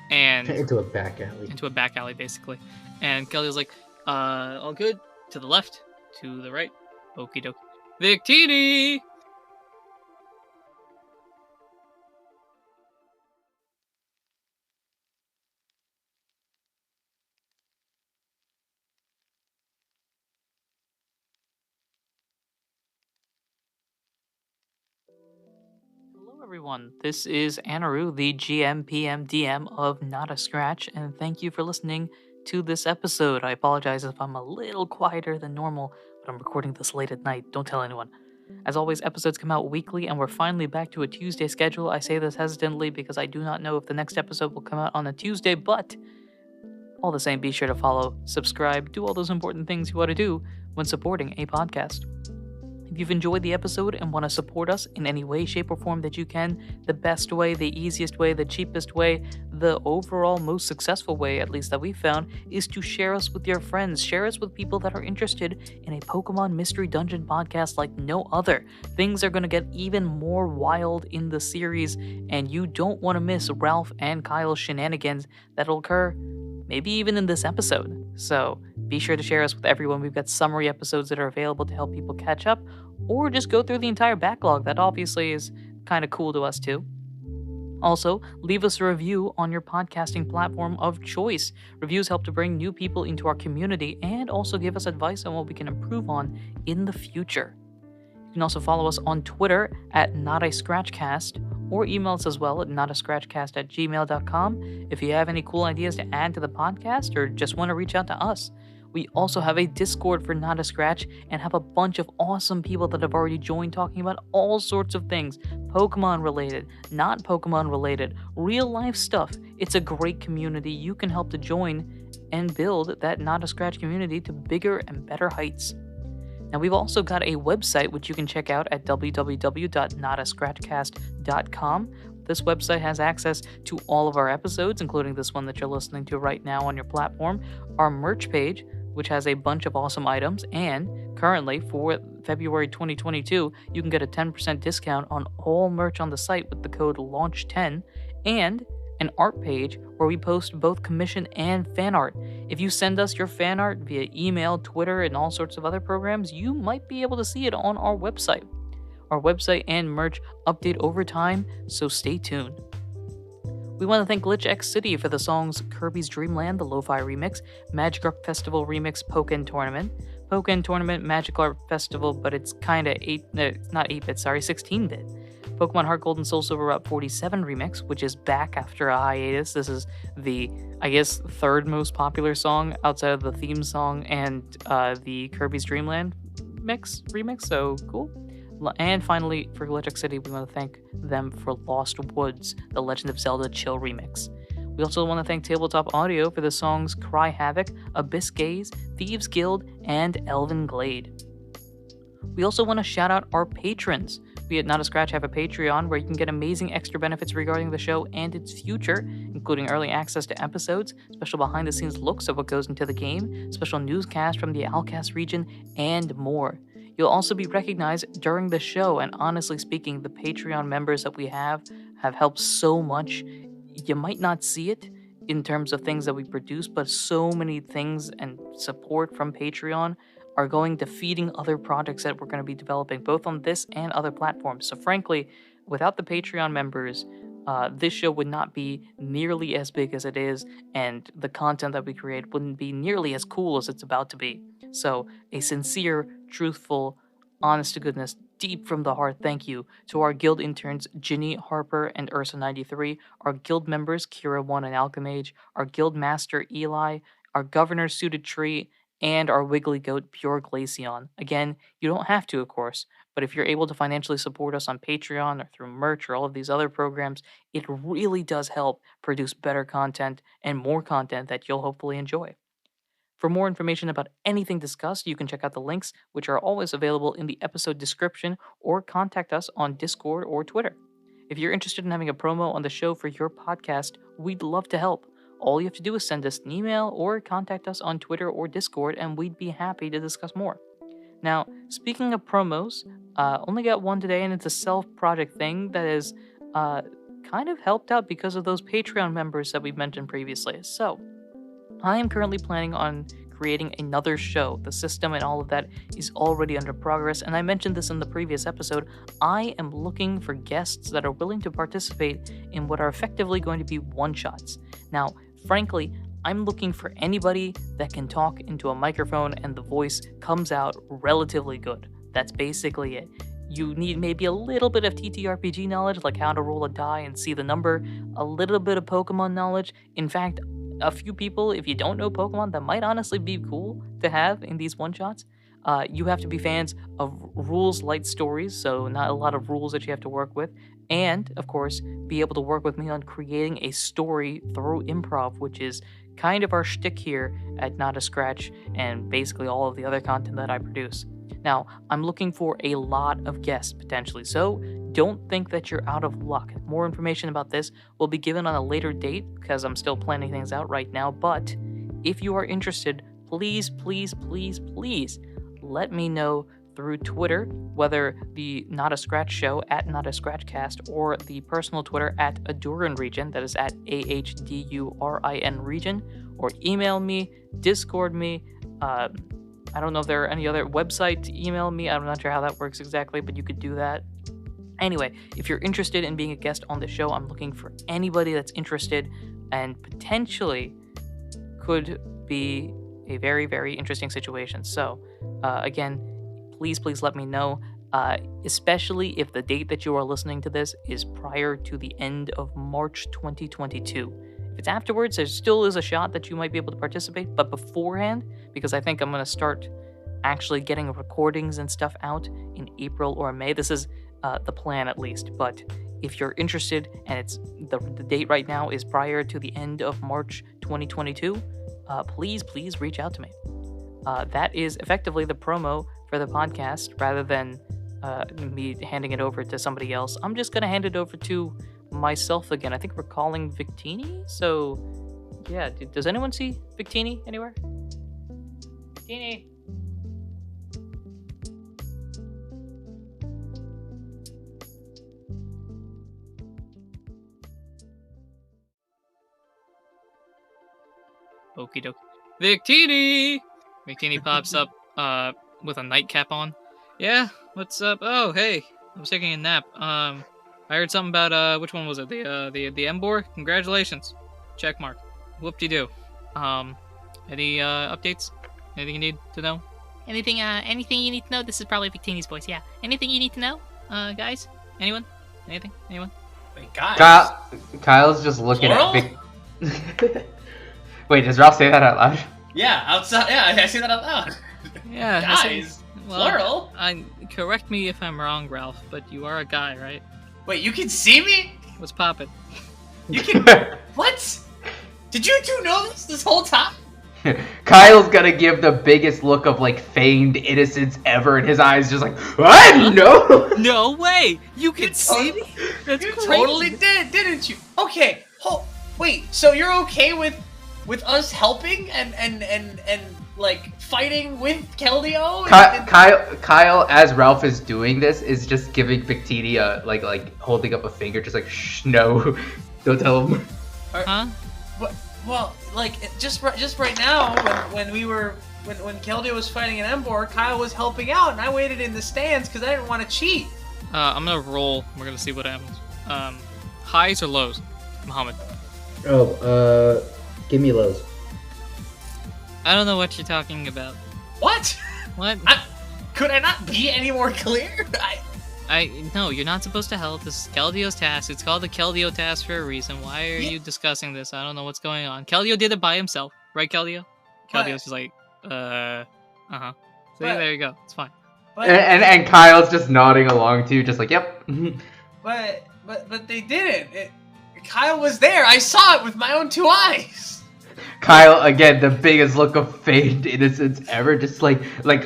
and Into a back alley. into a back alley, basically. And Kelly's like, all good. To the left, to the right. Okie dokie. Victini! Hello, everyone. This is Anirudh, the GM, PM, DM of Not a Scratch, and thank you for listening to this episode. I apologize if I'm a little quieter than normal, but I'm recording this late at night. Don't tell anyone. As always, episodes come out weekly, and we're finally back to a Tuesday schedule. I say this hesitantly because I do not know if the next episode will come out on a Tuesday, but all the same, be sure to follow, subscribe, do all those important things you ought to do when supporting a podcast. If you've enjoyed the episode and want to support us in any way, shape, or form that you can, the best way, the easiest way, the cheapest way, the overall most successful way, at least that we've found, is to share us with your friends. Share us with people that are interested in a Pokemon Mystery Dungeon podcast like no other. Things are going to get even more wild in the series, and you don't want to miss Ralph and Kyle's shenanigans that'll occur maybe even in this episode. So be sure to share us with everyone. We've got summary episodes that are available to help people catch up, or just go through the entire backlog. That obviously is kind of cool to us too. Also, leave us a review on your podcasting platform of choice. Reviews help to bring new people into our community and also give us advice on what we can improve on in the future. You can also follow us on Twitter at NotAScratchCast, or email us as well at notascratchcast@gmail.com if you have any cool ideas to add to the podcast or just want to reach out to us. We also have a Discord for Not a Scratch and have a bunch of awesome people that have already joined talking about all sorts of things, Pokemon related, not Pokemon related, real life stuff. It's a great community. You can help to join and build that Not a Scratch community to bigger and better heights. Now, we've also got a website which you can check out at www.notascratchcast.com. This website has access to all of our episodes, including this one that you're listening to right now on your platform, our merch page, which has a bunch of awesome items, and currently for February 2022, you can get a 10% discount on all merch on the site with the code LAUNCH10, and an art page where we post both commission and fan art. If you send us your fan art via email, Twitter, and all sorts of other programs, you might be able to see it on our website. Our website and merch update over time, so stay tuned. We want to thank Glitch X City for the songs Kirby's Dream Land, the Lo-Fi Remix, Magikarp Festival Remix, Pokken Tournament, Magic Art Festival, but it's kinda 16-bit. Pokemon Heart Gold and Soul Silver Route 47 Remix, which is back after a hiatus. This is the, I guess, third most popular song outside of the theme song and the Kirby's Dream Land remix, so cool. And finally, for Glitch City, we want to thank them for Lost Woods, the Legend of Zelda Chill remix. We also want to thank Tabletop Audio for the songs Cry Havoc, Abyss Gaze, Thieves Guild, and Elven Glade. We also want to shout out our patrons. We at Not a Scratch have a Patreon where you can get amazing extra benefits regarding the show and its future, including early access to episodes, special behind-the-scenes looks of what goes into the game, special newscasts from the Alcast region, and more. You'll also be recognized during the show, and honestly speaking, the Patreon members that we have helped so much. You might not see it in terms of things that we produce, but so many things and support from Patreon are going to feeding other projects that we're going to be developing, both on this and other platforms. So frankly, without the Patreon members, this show would not be nearly as big as it is, and the content that we create wouldn't be nearly as cool as it's about to be. So a sincere, truthful, honest to goodness, deep from the heart, thank you to our guild interns Ginny, Harper, and Ursa93, our guild members Kira1 and Alchemage, our guild master Eli, our governor Suited Tree, and our wiggly goat Pure Glaceon. Again, you don't have to, of course, but if you're able to financially support us on Patreon or through merch or all of these other programs, it really does help produce better content and more content that you'll hopefully enjoy. For more information about anything discussed, you can check out the links, which are always available in the episode description, or contact us on Discord or Twitter. If you're interested in having a promo on the show for your podcast, we'd love to help. All you have to do is send us an email or contact us on Twitter or Discord, and we'd be happy to discuss more. Now, speaking of promos, only got one today, and it's a self-project thing that is kind of helped out because of those Patreon members that we mentioned previously. So, I am currently planning on creating another show. The system and all of that is already under progress, and I mentioned this in the previous episode. I am looking for guests that are willing to participate in what are effectively going to be one-shots. Now, frankly, I'm looking for anybody that can talk into a microphone and the voice comes out relatively good. That's basically it. You need maybe a little bit of TTRPG knowledge, like how to roll a die and see the number, a little bit of Pokemon knowledge. In fact, a few people, if you don't know Pokemon, that might honestly be cool to have in these one-shots. You have to be fans of rules-light stories, so not a lot of rules that you have to work with. And, of course, be able to work with me on creating a story through improv, which is kind of our shtick here at Not a Scratch and basically all of the other content that I produce. Now, I'm looking for a lot of guests, potentially, so don't think that you're out of luck. More information about this will be given on a later date, because I'm still planning things out right now, but if you are interested, please, please, please, please let me know through Twitter, whether the Not a Scratch Show at Not a Scratchcast or the personal Twitter at Adurin Region, that is at AHDURIN Region, or email me, Discord me. I don't know if there are any other website to email me. I'm not sure how that works exactly, but you could do that. Anyway, if you're interested in being a guest on the show, I'm looking for anybody that's interested and potentially could be a very, very interesting situation. So, again, please let me know, especially if the date that you are listening to this is prior to the end of March 2022. If it's afterwards, there still is a shot that you might be able to participate, but beforehand, because I think I'm going to start actually getting recordings and stuff out in April or May. This is the plan, at least. But if you're interested, and it's the date right now is prior to the end of March 2022, please reach out to me. That is effectively the promo for the podcast, rather than me handing it over to somebody else. I'm just going to hand it over to myself again. I think we're calling Victini. So, yeah, does anyone see Victini anywhere? Victini. Okie dokie. Victini! Victini pops up with a nightcap on. Yeah, what's up? Oh, hey, I was taking a nap. I heard something about which one was it? The Embor? Congratulations. Check mark. Whoop-de-doo. Any updates? Anything you need to know? Anything you need to know? This is probably Victini's voice, yeah. Anything you need to know, guys? Anyone? Anything? Anyone? Wait, guys. Kyle's just looking Plural? at Vic. Wait, does Ralph say that out loud? Yeah, outside. Yeah, I say that out loud. Yeah, Guys, plural. Correct me if I'm wrong, Ralph, but you are a guy, right? Wait, you can see me? What's poppin'? You can. What? Did you two know this whole time? Kyle's gonna give the biggest look of like feigned innocence ever, and his eyes just like, what? No. No way! You can see me? That's You crazy. totally did, didn't you? Okay. Wait. So you're okay with us helping and like fighting with Keldeo? Kyle, as Ralph is doing this, is just giving Victini a like holding up a finger, just like, shh, no, don't tell him. Huh? Well, like just right now, when Keldeo was fighting an Embor, Kyle was helping out, and I waited in the stands because I didn't want to cheat. I'm gonna roll. We're gonna see what happens. Highs or lows, Muhammad? Give me lows. I don't know what you're talking about. What? What? Could I not be any more clear? No, you're not supposed to help. This is Keldio's task. It's called the Keldio task for a reason. Why are you discussing this? I don't know what's going on. Keldio did it by himself, right, Keldio? Keldio's just like, uh-huh. So there you go. It's fine. And Kyle's just nodding along too, just like, yep. But they didn't. Kyle was there. I saw it with my own 2 eyes. Kyle, again, the biggest look of feigned innocence ever, just like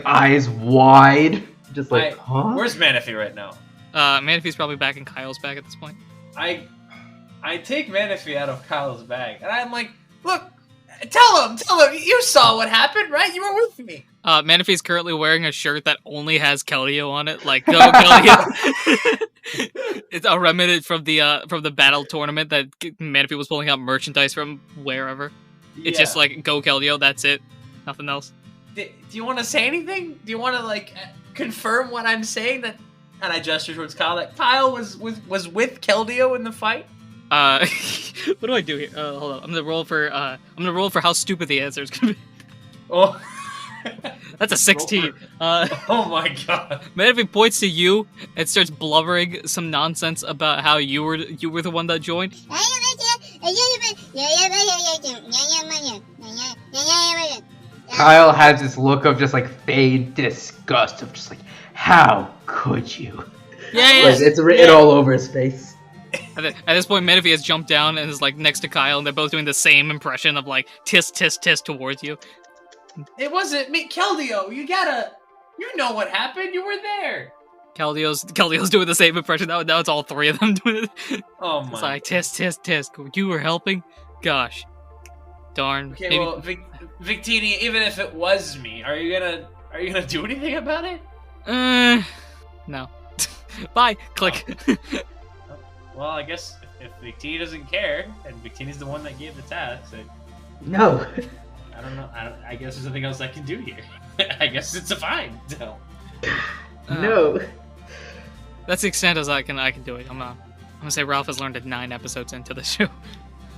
eyes wide. Just like, huh? Where's Manaphy right now? Manaphy's probably back in Kyle's bag at this point. I take Manaphy out of Kyle's bag, and I'm like, look, tell him, you saw what happened, right? You were with me. Manaphy's currently wearing a shirt that only has Keldeo on it, like, go Keldeo. It's a remnant from the battle tournament that Manaphy was pulling out merchandise from wherever. It's just like, go Keldeo, that's it. Nothing else. Do you want to say anything? Do you want to, like, confirm what I'm saying? That, and I gesture towards Kyle, that Kyle was with Keldeo in the fight? What do I do here? Hold on. I'm gonna roll for how stupid the answer is gonna be. Oh. That's a 16. Oh my god. Manaphy points to you and starts blubbering some nonsense about how you were the one that joined. Kyle has this look of just like feigned disgust of just like, how could you? Yeah. Like, it's written all over his face. At this point, Manaphy has jumped down and is like next to Kyle, and they're both doing the same impression of like tisk tisk tisk towards you. It wasn't me, Keldeo. You know what happened. You were there. Keldeo's doing the same impression. Now it's all 3 of them doing it. Oh my. It's like tisk tisk tisk. You were helping. Gosh, darn. Okay, maybe... well, Victini, even if it was me, are you gonna do anything about it? No. Bye. Click. Well, I guess if Victini doesn't care, and Victini's the one that gave the task, No. I don't know. I guess there's nothing else I can do here. I guess it's a fine. No. No. That's the extent as I can do it. I'm gonna say Ralph has learned it 9 episodes into the show.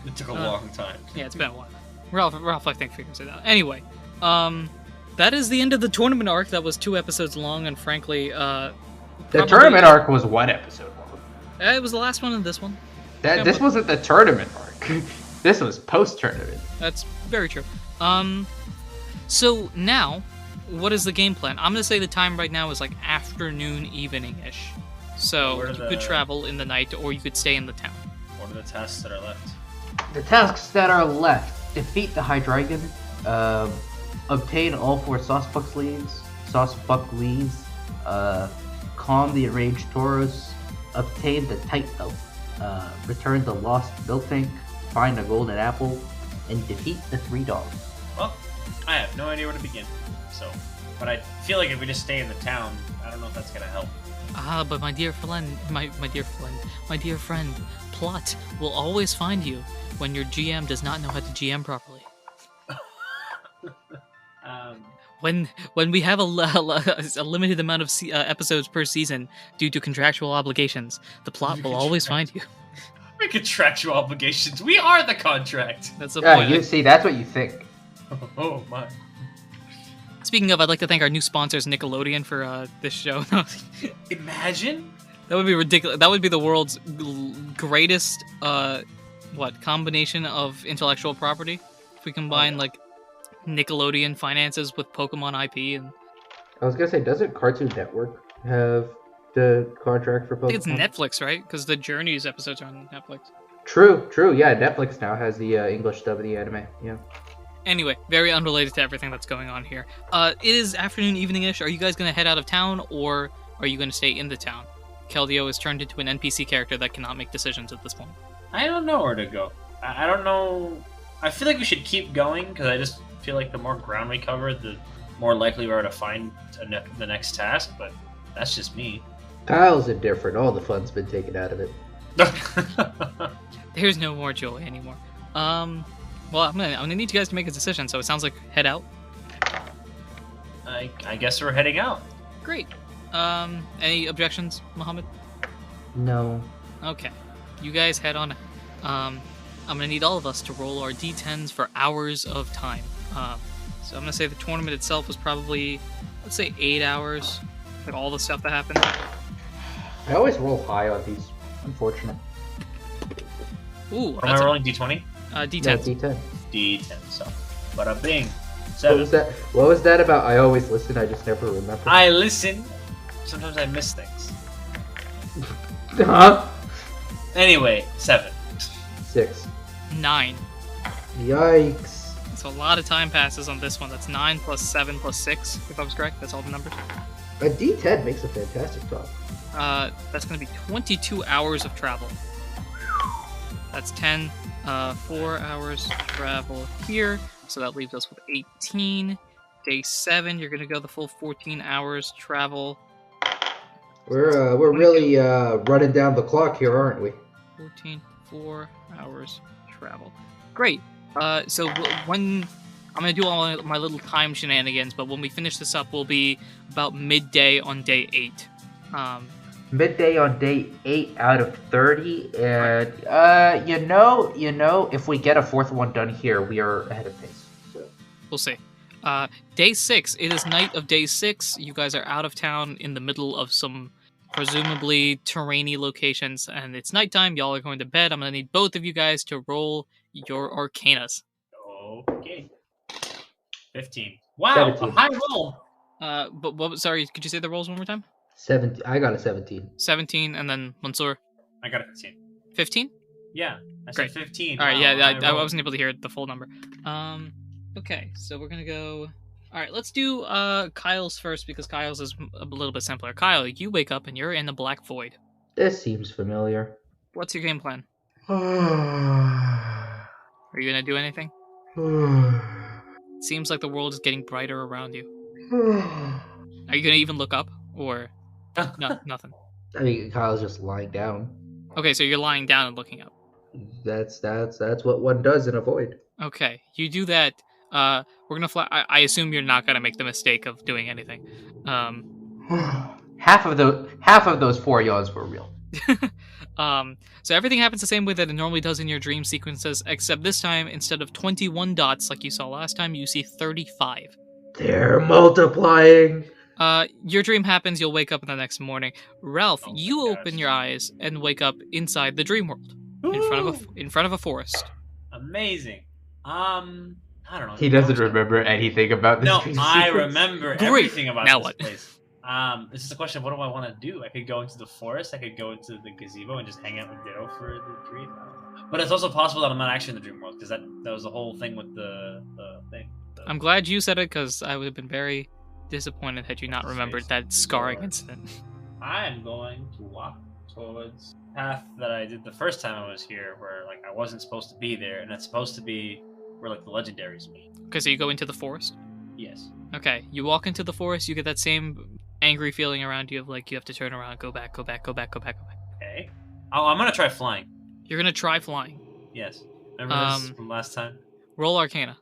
It took a long time. Yeah, it's been a while. Ralph, I think, figures it out. Anyway, that is the end of the tournament arc. That was 2 episodes long, and frankly, the tournament arc was 1 episode long. It was the last one of this one. This wasn't the tournament arc. This was post-tournament. That's very true. So now, what is the game plan? I'm gonna say the time right now is like afternoon, evening-ish. So you could travel in the night, or you could stay in the town. What are the tasks that are left? The tasks that are left: defeat the Hydreigon, obtain all 4 Saucebuck leaves, calm the enraged Tauros, obtain the Tight Belt, return the lost Built Tank, find a golden apple, and defeat the 3 dogs. Well, I have no idea where to begin. But I feel like if we just stay in the town, I don't know if that's gonna help. But my dear friend, plot will always find you when your GM does not know how to GM properly. When we have a limited amount of episodes per season due to contractual obligations, the plot will always find you. Contractual obligations. We are the contract. That's the point. You see, that's what you think. Oh my. Speaking of, I'd like to thank our new sponsors, Nickelodeon, for this show. Imagine. That would be ridiculous. That would be the world's greatest combination of intellectual property. If we combine like Nickelodeon finances with Pokemon IP and. I was gonna say, doesn't Cartoon Network have the contract for Pokemon? I think it's Netflix, right? Because the Journeys episodes are on Netflix. True. Yeah, Netflix now has the English dub of the anime. Yeah. Anyway, very unrelated to everything that's going on here. It is afternoon, evening-ish. Are you guys going to head out of town, or are you going to stay in the town? Keldeo is turned into an NPC character that cannot make decisions at this point. I don't know where to go. I don't know. I feel like we should keep going, because I just feel like the more ground we cover, the more likely we are to find the next task, but that's just me. Kyle's indifferent. All the fun's been taken out of it. There's no more joy anymore. Well, I'm gonna need you guys to make a decision, so it sounds like head out. I guess we're heading out. Great. Any objections, Mohammed? No. Okay. You guys head on. I'm gonna need all of us to roll our d10s for hours of time. So I'm gonna say the tournament itself was probably let's say 8 hours. Like all the stuff that happened. I always roll high on these. Unfortunate. Ooh, Am that's I a rolling d20? D10. No, D10. D10. So, bada bing. What 7. was that? What was that about? I always listen. I just never remember. I listen. Sometimes I miss things. Huh? Anyway, 7. 6. 9. Yikes. So a lot of time passes on this one. That's 9 plus 7 plus 6, if I was correct. That's all the numbers. A D10 makes a fantastic drop. That's going to be 22 hours of travel. That's 10, 4 hours travel here. So that leaves us with 18. Day 7, you're going to go the full 14 hours travel. We're really running down the clock here, aren't we? 14, 4 hours travel. Great. So when I'm gonna do all my little time shenanigans, but when we finish this up, we'll be about midday on day 8. Midday on day 8 out of 30, and you know, if we get a fourth one done here, we are ahead of pace. So. We'll see. Day 6. It is night of day 6. You guys are out of town in the middle of some presumably terrainy locations, and it's nighttime. Y'all are going to bed. I'm gonna need both of you guys to roll your arcanas. Okay. 15. Wow, 17. a high roll. But what? Sorry, could you say the rolls one more time? 17. I got a 17. 17, and then Mansour. I got a 15. 15. Yeah, I Great. said 15. All right, Wow, yeah, high I roll. wasn't able to hear the full number. Okay, so we're gonna go. All right, let's do Kyle's first because Kyle's is a little bit simpler. Kyle, you wake up and you're in the black void. This seems familiar. What's your game plan? Are Are you gonna do anything? It seems like the world is getting brighter around you. Are you gonna even look up, or no, nothing? I mean, Kyle's just lying down. Okay, so you're lying down and looking up. That's what one does in a void. Okay, you do that. We're gonna fly. I assume you're not gonna make the mistake of doing anything. Half of those 4 yawns were real. So everything happens the same way that it normally does in your dream sequences, except this time, instead of 21 dots like you saw last time, you see 35. They're multiplying. Your dream happens, you'll wake up in the next morning. Ralph, Oh my you gosh. open your eyes and wake up inside the dream world, in front of a forest. Amazing. I don't know. He doesn't remember anything about this. No, dream I sequence. remember Great. everything about Now this what? place. It's just a question of what do I want to do? I could go into the forest, I could go into the gazebo and just hang out with Ditto for the dream. I don't know. But it's also possible that I'm not actually in the dream world, because that was the whole thing with the thing. I'm glad you said it, because I would have been very disappointed had you not remembered that scarring incident. I'm going to walk towards the path that I did the first time I was here, where like I wasn't supposed to be there, and it's supposed to be where like the legendaries meet. Okay, so you go into the forest? Yes. Okay, you walk into the forest, you get that same angry feeling around you of like you have to turn around, go back. Okay. Oh, I'm gonna try flying. You're gonna try flying. Yes. Remember this from last time? Roll Arcana.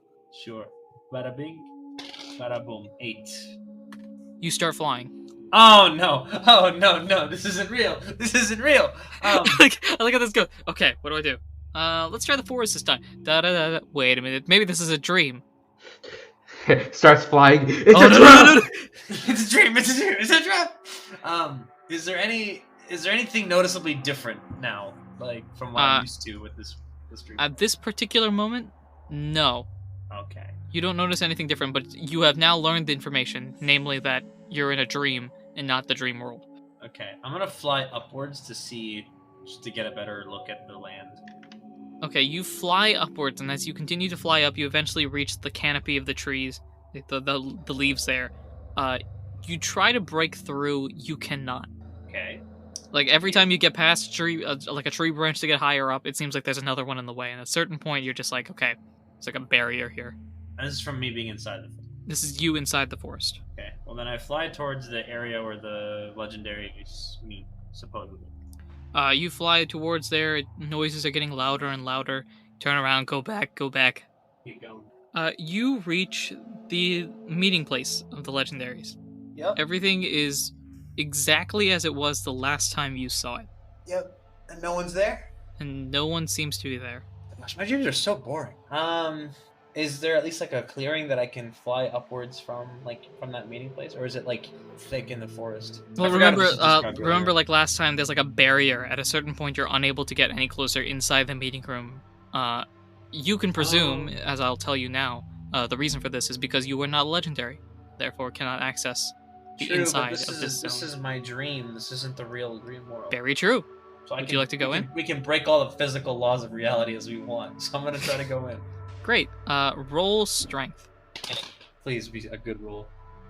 Sure. Bada bing, bada boom. 8. You start flying. Oh no! Oh no! This isn't real. This isn't real. I like how this goes. Okay, what do I do? Let's try the forest this time. Da. Wait a minute. Maybe this is a dream. Starts flying. It's Oh, a no, trap! no, no, no. It's a dream. It's a dream. It's a trap. Is there anything noticeably different now, like from what I'm used to with this dream? At this particular moment, no. Okay. You don't notice anything different, but you have now learned the information, namely that you're in a dream and not the dream world. Okay. I'm gonna fly upwards to see, just to get a better look at the land. Okay, you fly upwards, and as you continue to fly up, you eventually reach the canopy of the trees, the leaves there. You try to break through, you cannot. Okay. Like, every time you get past a tree, like a tree branch to get higher up, it seems like there's another one in the way, and at a certain point, you're just like, okay, it's like a barrier here. And this is from me being inside the forest. This is you inside the forest. Okay. Well, then I fly towards the area where the legendaries meet, supposedly. You fly towards there, noises are getting louder and louder. Turn around, go back. Keep going. You reach the meeting place of the legendaries. Yep. Everything is exactly as it was the last time you saw it. Yep. And no one's there? And no one seems to be there. Gosh, my dreams are so boring. Is there at least like a clearing that I can fly upwards from that meeting place, or is it like thick in the forest? Well, I forgot if remember, this was described remember, earlier. like last time, there's like a barrier. At a certain point, you're unable to get any closer inside the meeting room. You can presume, as I'll tell you now, the reason for this is because you are not legendary, therefore cannot access the True, inside but of this zone. this is my dream. This isn't the real dream world. Very true. So Would you like to go in? We can break all the physical laws of reality as we want. So I'm gonna try to go in. Great. Roll strength. Please be a good roll.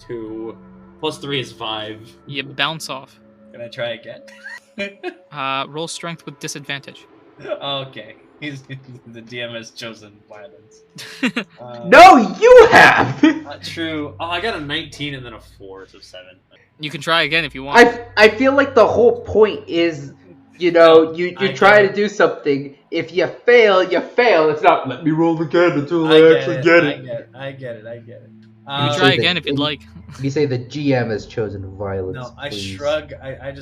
2 plus 3 is 5. You bounce off. Can I try again? Roll strength with disadvantage. Okay. The DM has chosen violence. No, you have. True. Oh, I got a 19 and then a 4, so 7. You can try again if you want. I feel like the whole point is, you know, you I try get to do something. If you fail, you fail. It's not let me roll again until I I get actually it, get I it. get it. You can try again if you'd like. You say the GM has chosen violence. No, I please. shrug. I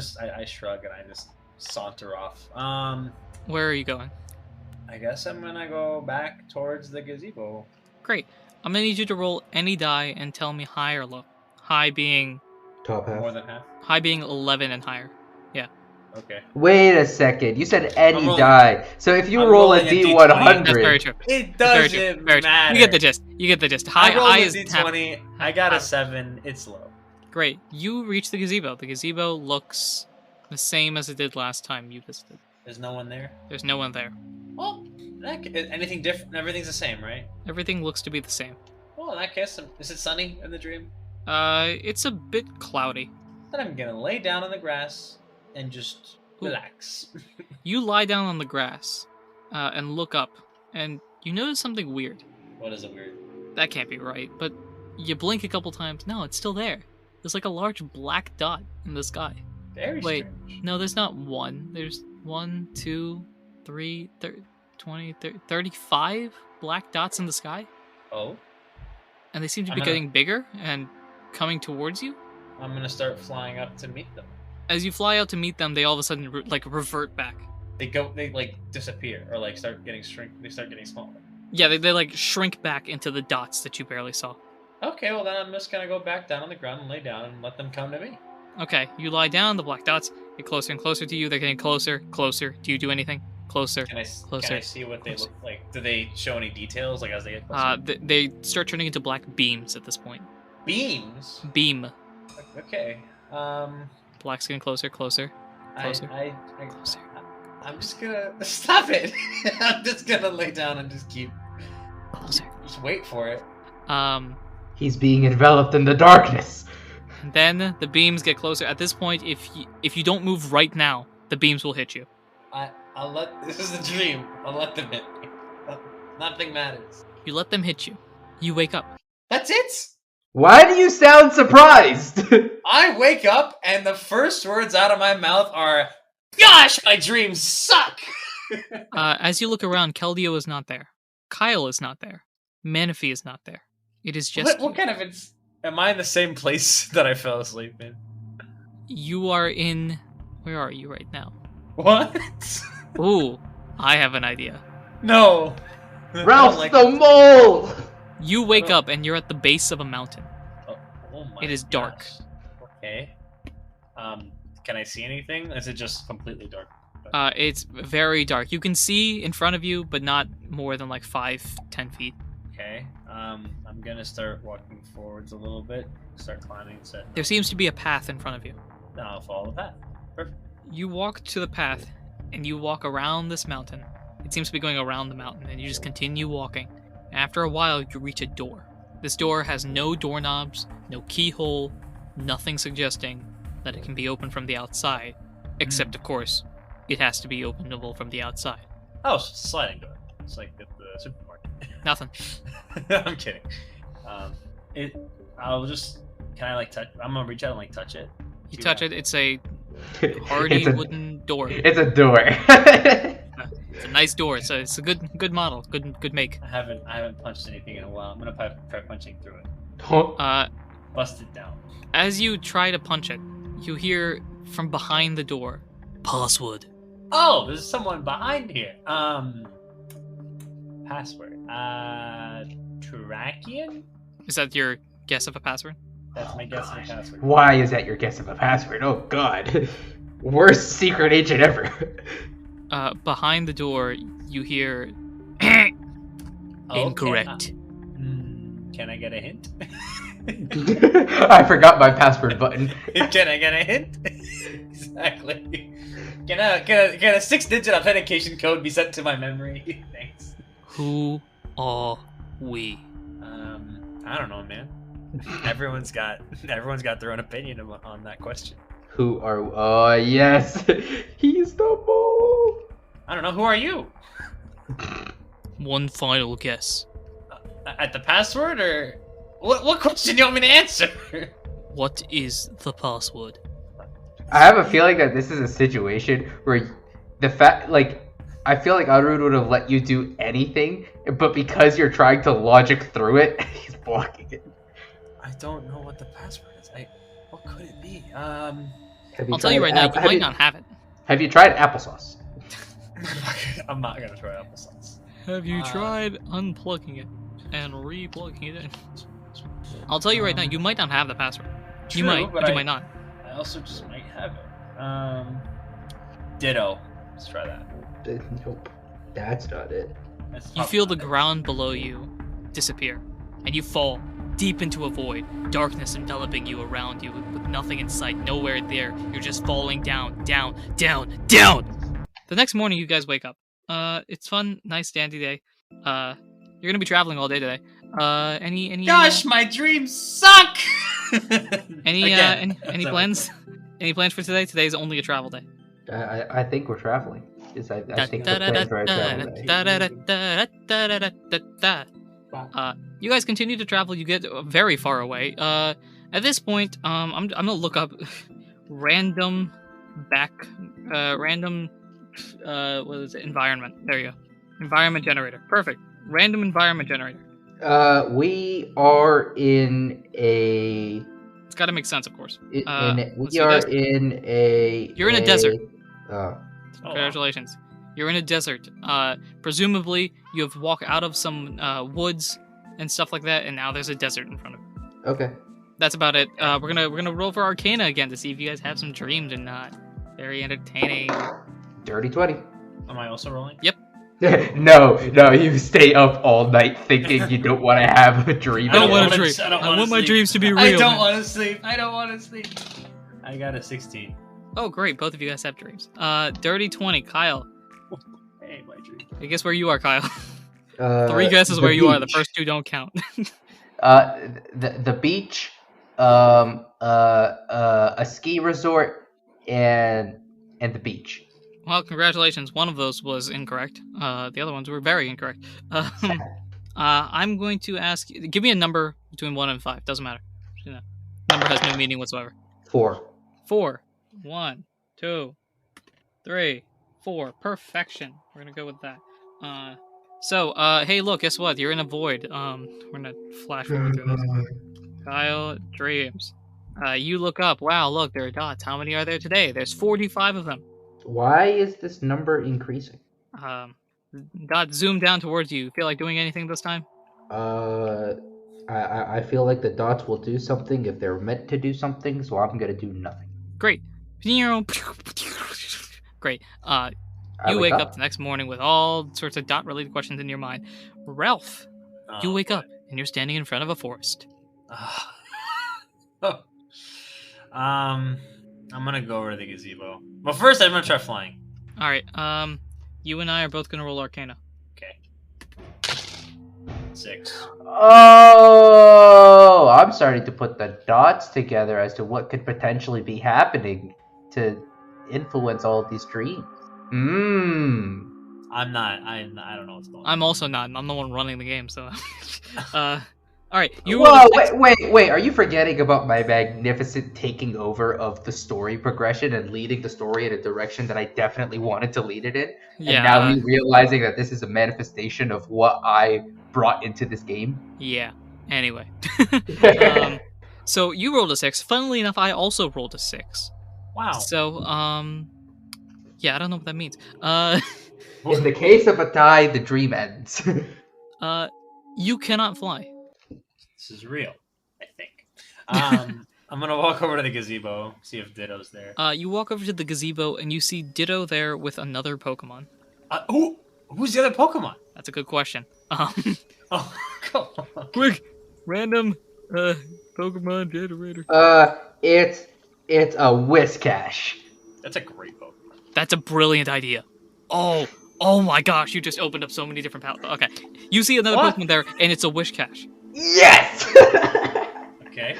shrug and I just saunter off. Where are you going? I guess I'm gonna go back towards the gazebo. Great. I'm gonna need you to roll any die and tell me high or low. High being Top half. More than half. 11 and higher. Okay. Wait a second. You said I'm any rolling- die. So if you I'm roll a rolling a D100, That's very true. It That's very doesn't true. Very true. matter. You get the gist. You get the gist. High, I rolled high a is half. D20. I got a 7. It's low. Great. You reach the gazebo. The gazebo looks the same as it did last time you visited. There's no one there. There's no one there. Well, anything different? Everything's the same, right? Everything looks to be the same. Well, in that case, is it sunny in the dream? It's a bit cloudy. Then I'm gonna lay down on the grass and just relax. You lie down on the grass and look up, and you notice something weird. What is it weird? That can't be right, but you blink a couple times. No, it's still there. There's like a large black dot in the sky. Very Wait, strange. no, there's not one. There's 1, 2, 3, 20, 30, 35 black dots in the sky, Oh, and they seem to I'm be gonna- getting bigger and coming towards you. I'm gonna start flying up to meet them. As you fly out to meet them, they all of a sudden revert back. They like disappear or like start getting They start getting smaller. Yeah, they like shrink back into the dots that you barely saw. Okay, well then I'm just gonna go back down on the ground and lay down and let them come to me. Okay, you lie down, the black dots get closer and closer to you. They're getting closer, closer. Do you do anything? Closer. Can I Closer. see what they Closer. look like? Do they show any details like as they get closer? They start turning into black beams at this point. Beams. Beam. Okay. Black's getting closer, closer, closer, closer. I'm just gonna stop it. I'm just gonna lay down and just keep Closer. just wait for it. he's being enveloped in the darkness. Then the beams get closer. At this point, if you don't move right now, the beams will hit you. I'll let. This is the dream. I'll let them hit me. Nothing matters. You let them hit you. You wake up. That's it. Why do you sound surprised? I wake up and the first words out of my mouth are, "Gosh, my dreams suck." As you look around, Keldeo is not there. Kyle is not there. Manaphy is not there. It is just What kind of? Am I in the same place that I fell asleep in? you are in. Where are you right now? What? Ooh, I have an idea. No. Ralph Like- the mole! You wake up and you're at the base of a mountain. Oh my It is dark. gosh. Okay. Can I see anything? Is it just completely dark? It's very dark. You can see in front of you, but not more than like 5-10 feet. Okay. I'm gonna start walking forwards a little bit. Start climbing. There seems to be a path in front of you. Then I'll follow the path. Perfect. You walk to the path, and you walk around this mountain. It seems to be going around the mountain, and you just continue walking. After a while, you reach a door. This door has no doorknobs, no keyhole, nothing suggesting that it can be opened from the outside. Except, of course, it has to be openable from the outside. Oh, it's a sliding door. It's like at the supermarket. Nothing. I'm kidding. I'll just. Can I like touch? I'm gonna reach out and like touch it. You Do touch that. it, it's a hardy It's a- wooden door. It's a door. It's a nice door. It's a good model. Good make. I haven't punched anything in a while. I'm gonna try punching through it. Bust it down. As you try to punch it, you hear from behind the door, password. Oh, there's someone behind here. Password. Trakian? Is that your guess of a password? That's my guess of the password. Why is that your guess of a password? Oh god. Worst secret agent ever. Behind the door, you hear incorrect. Can I get a hint? I forgot my password button. Can I get a hint? Exactly. Can a 6-digit authentication code be sent to my memory? Thanks. Who are we? I don't know, man. Everyone's got their own opinion on that question. Who are? Oh yes, he's the mole. I don't know. Who are you? One final guess. At the password, or what question do you want me to answer? What is the password? I have a feeling that this is a situation where the fact, like, I feel like Anirudh would have let you do anything, but because you're trying to logic through it, he's blocking it. I don't know what the password is. What could it be? I'll tell you right now, you might not have it. Have you tried applesauce? I'm not gonna try applesauce. Have you tried unplugging it and replugging it in? I'll tell you right now, you might not have the password. True, You might, but you might not. I also just might have it. Ditto. Let's try that. Nope. That's not it. That's You feel the ground below you disappear, and you fall deep into a void, darkness enveloping you around you with nothing in sight, nowhere there. You're just falling down, down, down, down! The next morning, you guys wake up. It's fun, nice, dandy day. You're gonna be traveling all day today. Any Gosh, my dreams suck! any Again. any plans? Any plans for today? Today's only a travel day. I think we're traveling. I think the plans are a travel day. You guys continue to travel. You get very far away. At this point, I'm gonna look up random what is it? Environment. There you go. Environment generator. Perfect. Random environment generator. We are in a. It's got to make sense, of course. We let's do are this. in a. You're in a desert. Oh. Congratulations. You're in a desert. Presumably, you have walked out of some woods and stuff like that, and now there's a desert in front of you. Okay. That's about it. We're gonna roll for Arcana again to see if you guys have some dreams or not. Very entertaining. Dirty 20. Am I also rolling? Yep. No, you stay up all night thinking you don't want to have a dream. I don't want wanna- to dream. I don't I wanna want my sleep. dreams to be real. I don't man. want to sleep. I don't want to sleep. I got a 16. Oh, great. Both of you guys have dreams. Dirty 20. Kyle. Hey, my dream. I guess where you are, Kyle. 3 guesses the where you are. The beach. first 2 don't count. The beach, a ski resort, and the beach. Well, congratulations. One of those was incorrect. The other ones were very incorrect. I'm going to ask you. Give me a number between 1 and 5. Doesn't matter. You know, number has no meaning whatsoever. 4. 4. 1, 2, 3, 4. Perfection. We're gonna go with that. Hey, look, guess what? You're in a void. We're gonna flash forward through this. Kyle dreams. You look up. Wow, look, there are dots. How many are there today? There's 45 of them. Why is this number increasing? Dots zoom down towards you. Feel like doing anything this time? I feel like the dots will do something if they're meant to do something, so I'm gonna do nothing. Great. Great. You wake up the next morning with all sorts of dot-related questions in your mind. Ralph, you wake up and you're standing in front of a forest. I'm gonna go over to the gazebo. But first, I'm gonna try flying. All right. You and I are both gonna roll Arcana. Okay. 6. Oh, I'm starting to put the dots together as to what could potentially be happening to influence all of these dreams. I'm not. I don't know what's going on. I'm also not. I'm the one running the game, so. All right. You Whoa, roll a 6. wait! Are you forgetting about my magnificent taking over of the story progression and leading the story in a direction that I definitely wanted to lead it in? Yeah. And now me realizing that this is a manifestation of what I brought into this game. Yeah. Anyway. So you rolled a 6. Funnily enough, I also rolled a 6. Wow. So, yeah, I don't know what that means. In the case of a tie, the dream ends. You cannot fly. This is real, I think. I'm gonna walk over to the gazebo, see if Ditto's there. You walk over to the gazebo and you see Ditto there with another Pokemon. Who's the other Pokemon? That's a good question. Oh, cool. Quick, random Pokemon generator. It's a Whiscash. That's a great Pokemon. That's a brilliant idea. Oh my gosh! You just opened up so many different Okay, you see another What? Pokemon there, and it's a Whiscash. Yes. Okay.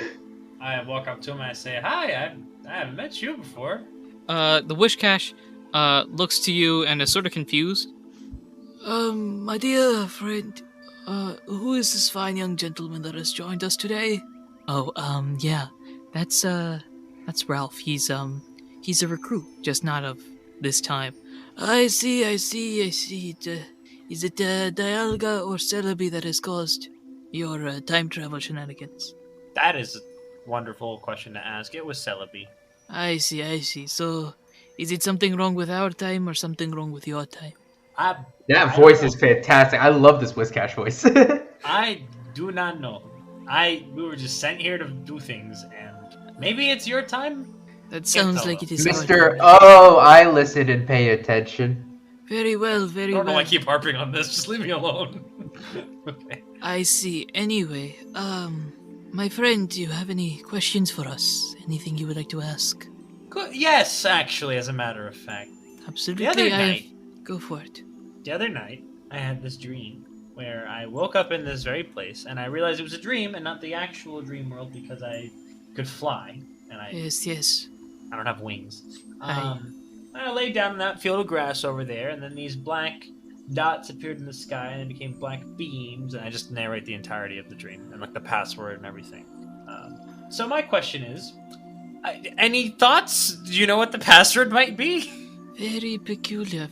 I walk up to him and I say, "Hi, I haven't met you before." The Whiscash looks to you and is sort of confused. My dear friend, who is this fine young gentleman that has joined us today? Oh, yeah, that's Ralph. He's a recruit, just not of this time. I see. Is it Dialga or Celebi that has caused your time travel shenanigans? That is a wonderful question to ask. It was Celebi. I see. So, is it something wrong with our time or something wrong with your time? That voice is fantastic. I love this Whiscash voice. I do not know. We were just sent here to do things, and maybe it's your time? That sounds like it is our Mr. time. Oh, I listen and pay attention. Very well. I don't know why I keep harping on this. Just leave me alone. Okay. I see. Anyway, my friend, do you have any questions for us? Anything you would like to ask? Good. Yes, actually, as a matter of fact. Absolutely. The other night, Go for it. I had this dream where I woke up in this very place, and I realized it was a dream and not the actual dream world because I could fly, and Yes. I don't have wings. Aye. I laid down in that field of grass over there, and then these black dots appeared in the sky, and they became black beams, and I just narrate the entirety of the dream, and like the password and everything. So my question is, any thoughts? Do you know what the password might be? Very peculiar.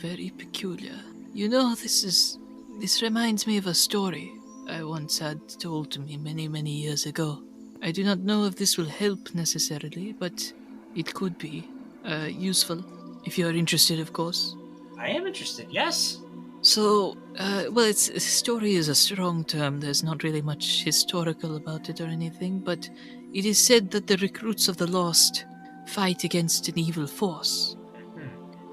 You know, this reminds me of a story I once had told to me many years ago. I do not know if this will help necessarily, but it could be useful, if you are interested, of course. I am interested, yes. So, story is a strong term. There's not really much historical about it or anything, but it is said that the recruits of the Lost fight against an evil force.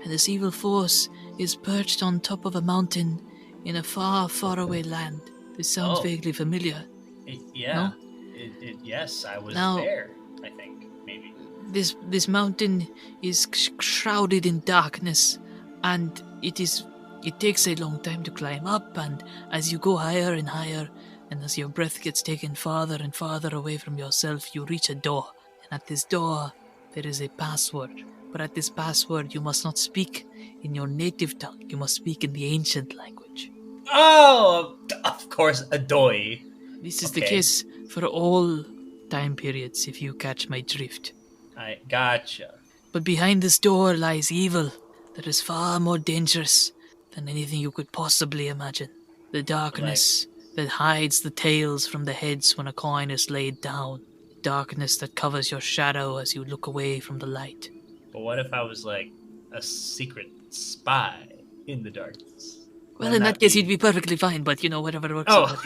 And this evil force is perched on top of a mountain in a far away land. This sounds vaguely familiar. Yeah. No? Yes, I was there, I think, maybe. This mountain is shrouded in darkness, and it takes a long time to climb up, and as you go higher and higher, and as your breath gets taken farther and farther away from yourself, you reach a door. And at this door, there is a password. But at this password, you must not speak in your native tongue. You must speak in the ancient language. Oh, of course, Adoy. This is the case for all time periods, if you catch my drift. I gotcha. But behind this door lies evil that is far more dangerous than anything you could possibly imagine. The darkness that hides the tails from the heads when a coin is laid down. Darkness that covers your shadow as you look away from the light. But what if I was like a secret spy in the darkness? Well, in that case, you'd be perfectly fine, but whatever works. Oh.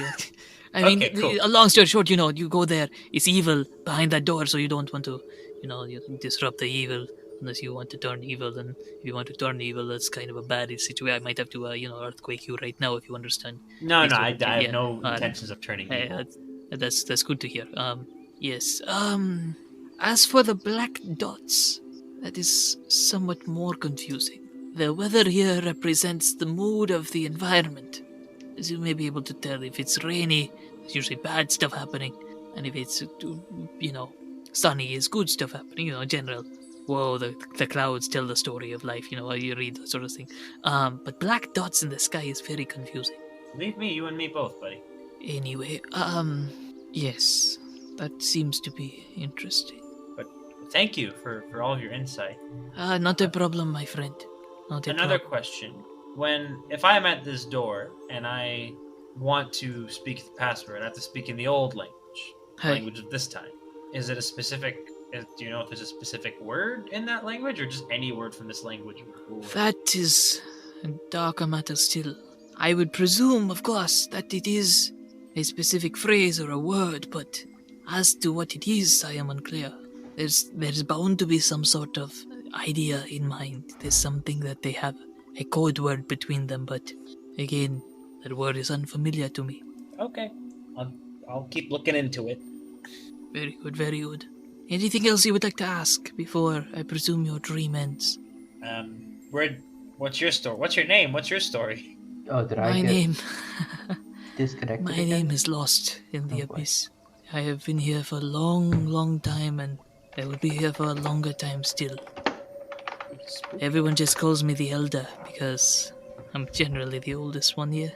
I mean, cool. A long story short, you go there, it's evil behind that door, so you don't want to, you disrupt the evil unless you want to turn evil. And if you want to turn evil, that's kind of a bad situation. I might have to, earthquake you right now if you understand. No, I have no intentions of turning evil. That's good to hear. Yes. As for the black dots, that is somewhat more confusing. The weather here represents the mood of the environment. As you may be able to tell, if it's rainy, there's usually bad stuff happening. And if it's, sunny, is good stuff happening, general. Whoa, the clouds tell the story of life, you read that sort of thing. But black dots in the sky is very confusing. Leave me, you and me both, buddy. Anyway, yes, that seems to be interesting. But thank you for all of your insight. Not a problem, my friend. Another question. If I'm at this door and I want to speak the password, I have to speak in the old language of this time. Is it a specific... Do you know if there's a specific word in that language, or just any word from this language? That is a darker matter still. I would presume, of course, that it is a specific phrase or a word, but as to what it is, I am unclear. There's bound to be some sort of idea in mind. There's something that they have, a code word between them, but again, that word is unfamiliar to me. Okay. I'll keep looking into it. Very good, very good. Anything else you would like to ask before I presume your dream ends? What's your story? What's your name? What's your story? Oh, did I My get name. disconnected? My again? name is lost in the Oh, boy. abyss. I have been here for a long, long time, and I will be here for a longer time still. Everyone just calls me the Elder because I'm generally the oldest one here.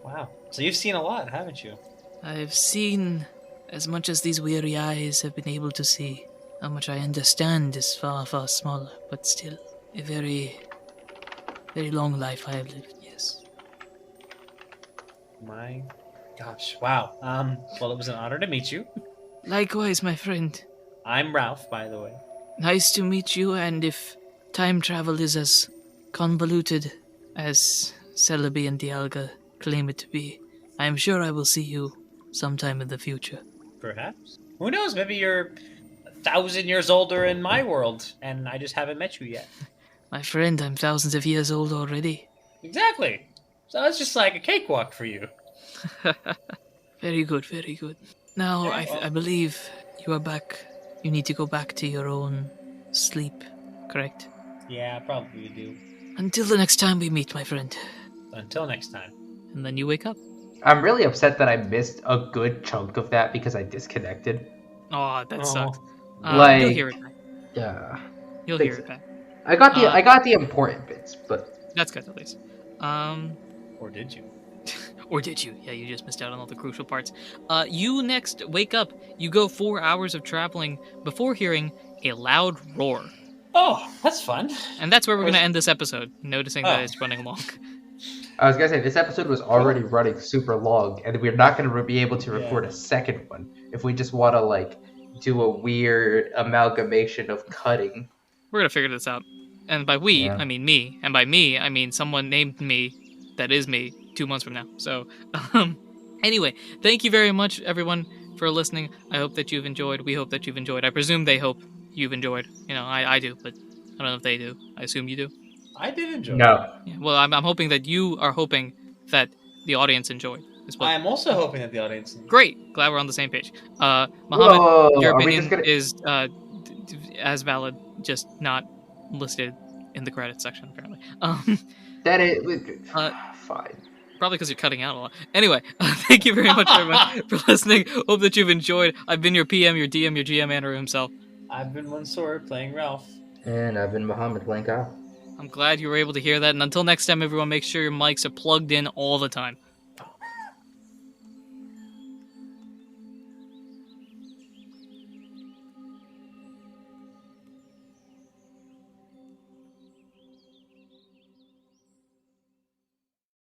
Wow. So you've seen a lot, haven't you? I've seen as much as these weary eyes have been able to see. How much I understand is far, far smaller, but still a very, very long life I have lived, yes. My gosh. Wow. Well, it was an honor to meet you. Likewise, my friend. I'm Ralph, by the way. Nice to meet you, and if time travel is as convoluted as Celebi and Dialga claim it to be, I am sure I will see you sometime in the future. Perhaps. Who knows? Maybe you're 1,000 years older in my world, and I just haven't met you yet. My friend, I'm thousands of years old already. Exactly. So it's just like a cakewalk for you. Very good, very good. Now, Very well. I believe you are back. You need to go back to your own sleep, correct? Yeah, probably do. Until the next time we meet, my friend. Until next time. And then you wake up. I'm really upset that I missed a good chunk of that because I disconnected. Oh, that Oh. sucks. Like- You'll hear it back. Yeah. You'll Thanks. hear it back. I got the important bits, but That's good, at least. Or did you? Or did you? Yeah, you just missed out on all the crucial parts. You next wake up. You go 4 hours of traveling before hearing a loud roar. Oh, that's fun. And that's where we're going to end this episode, noticing that Oh. it's running long. I was gonna say this episode was already running super long, and we're not gonna be able to record a second one if we just want to like do a weird amalgamation of cutting. We're going to figure this out. And by we, Yeah. I mean me. And by me, I mean someone named me that is me 2 months from now. So, anyway, thank you very much, everyone, for listening. I hope that you've enjoyed. We hope that you've enjoyed. I presume they hope you've enjoyed. You know, I do, but I don't know if they do. I assume you do. I did enjoy it. No, Yeah, well, I'm hoping that you are hoping that the audience enjoyed as well. I am also hoping that the audience. Great. Glad we're on the same page. Muhammad, Whoa, your are we opinion just gonna- is as valid, just not listed in the credits section, apparently. that is fine. Probably because you're cutting out a lot. Anyway, thank you very much, everyone, for listening. Hope that you've enjoyed. I've been your PM, your DM, your GM, Andrew himself. I've been Mansour playing Ralph. And I've been Muhammad playing Kyle. I'm glad you were able to hear that. And until next time, everyone, make sure your mics are plugged in all the time.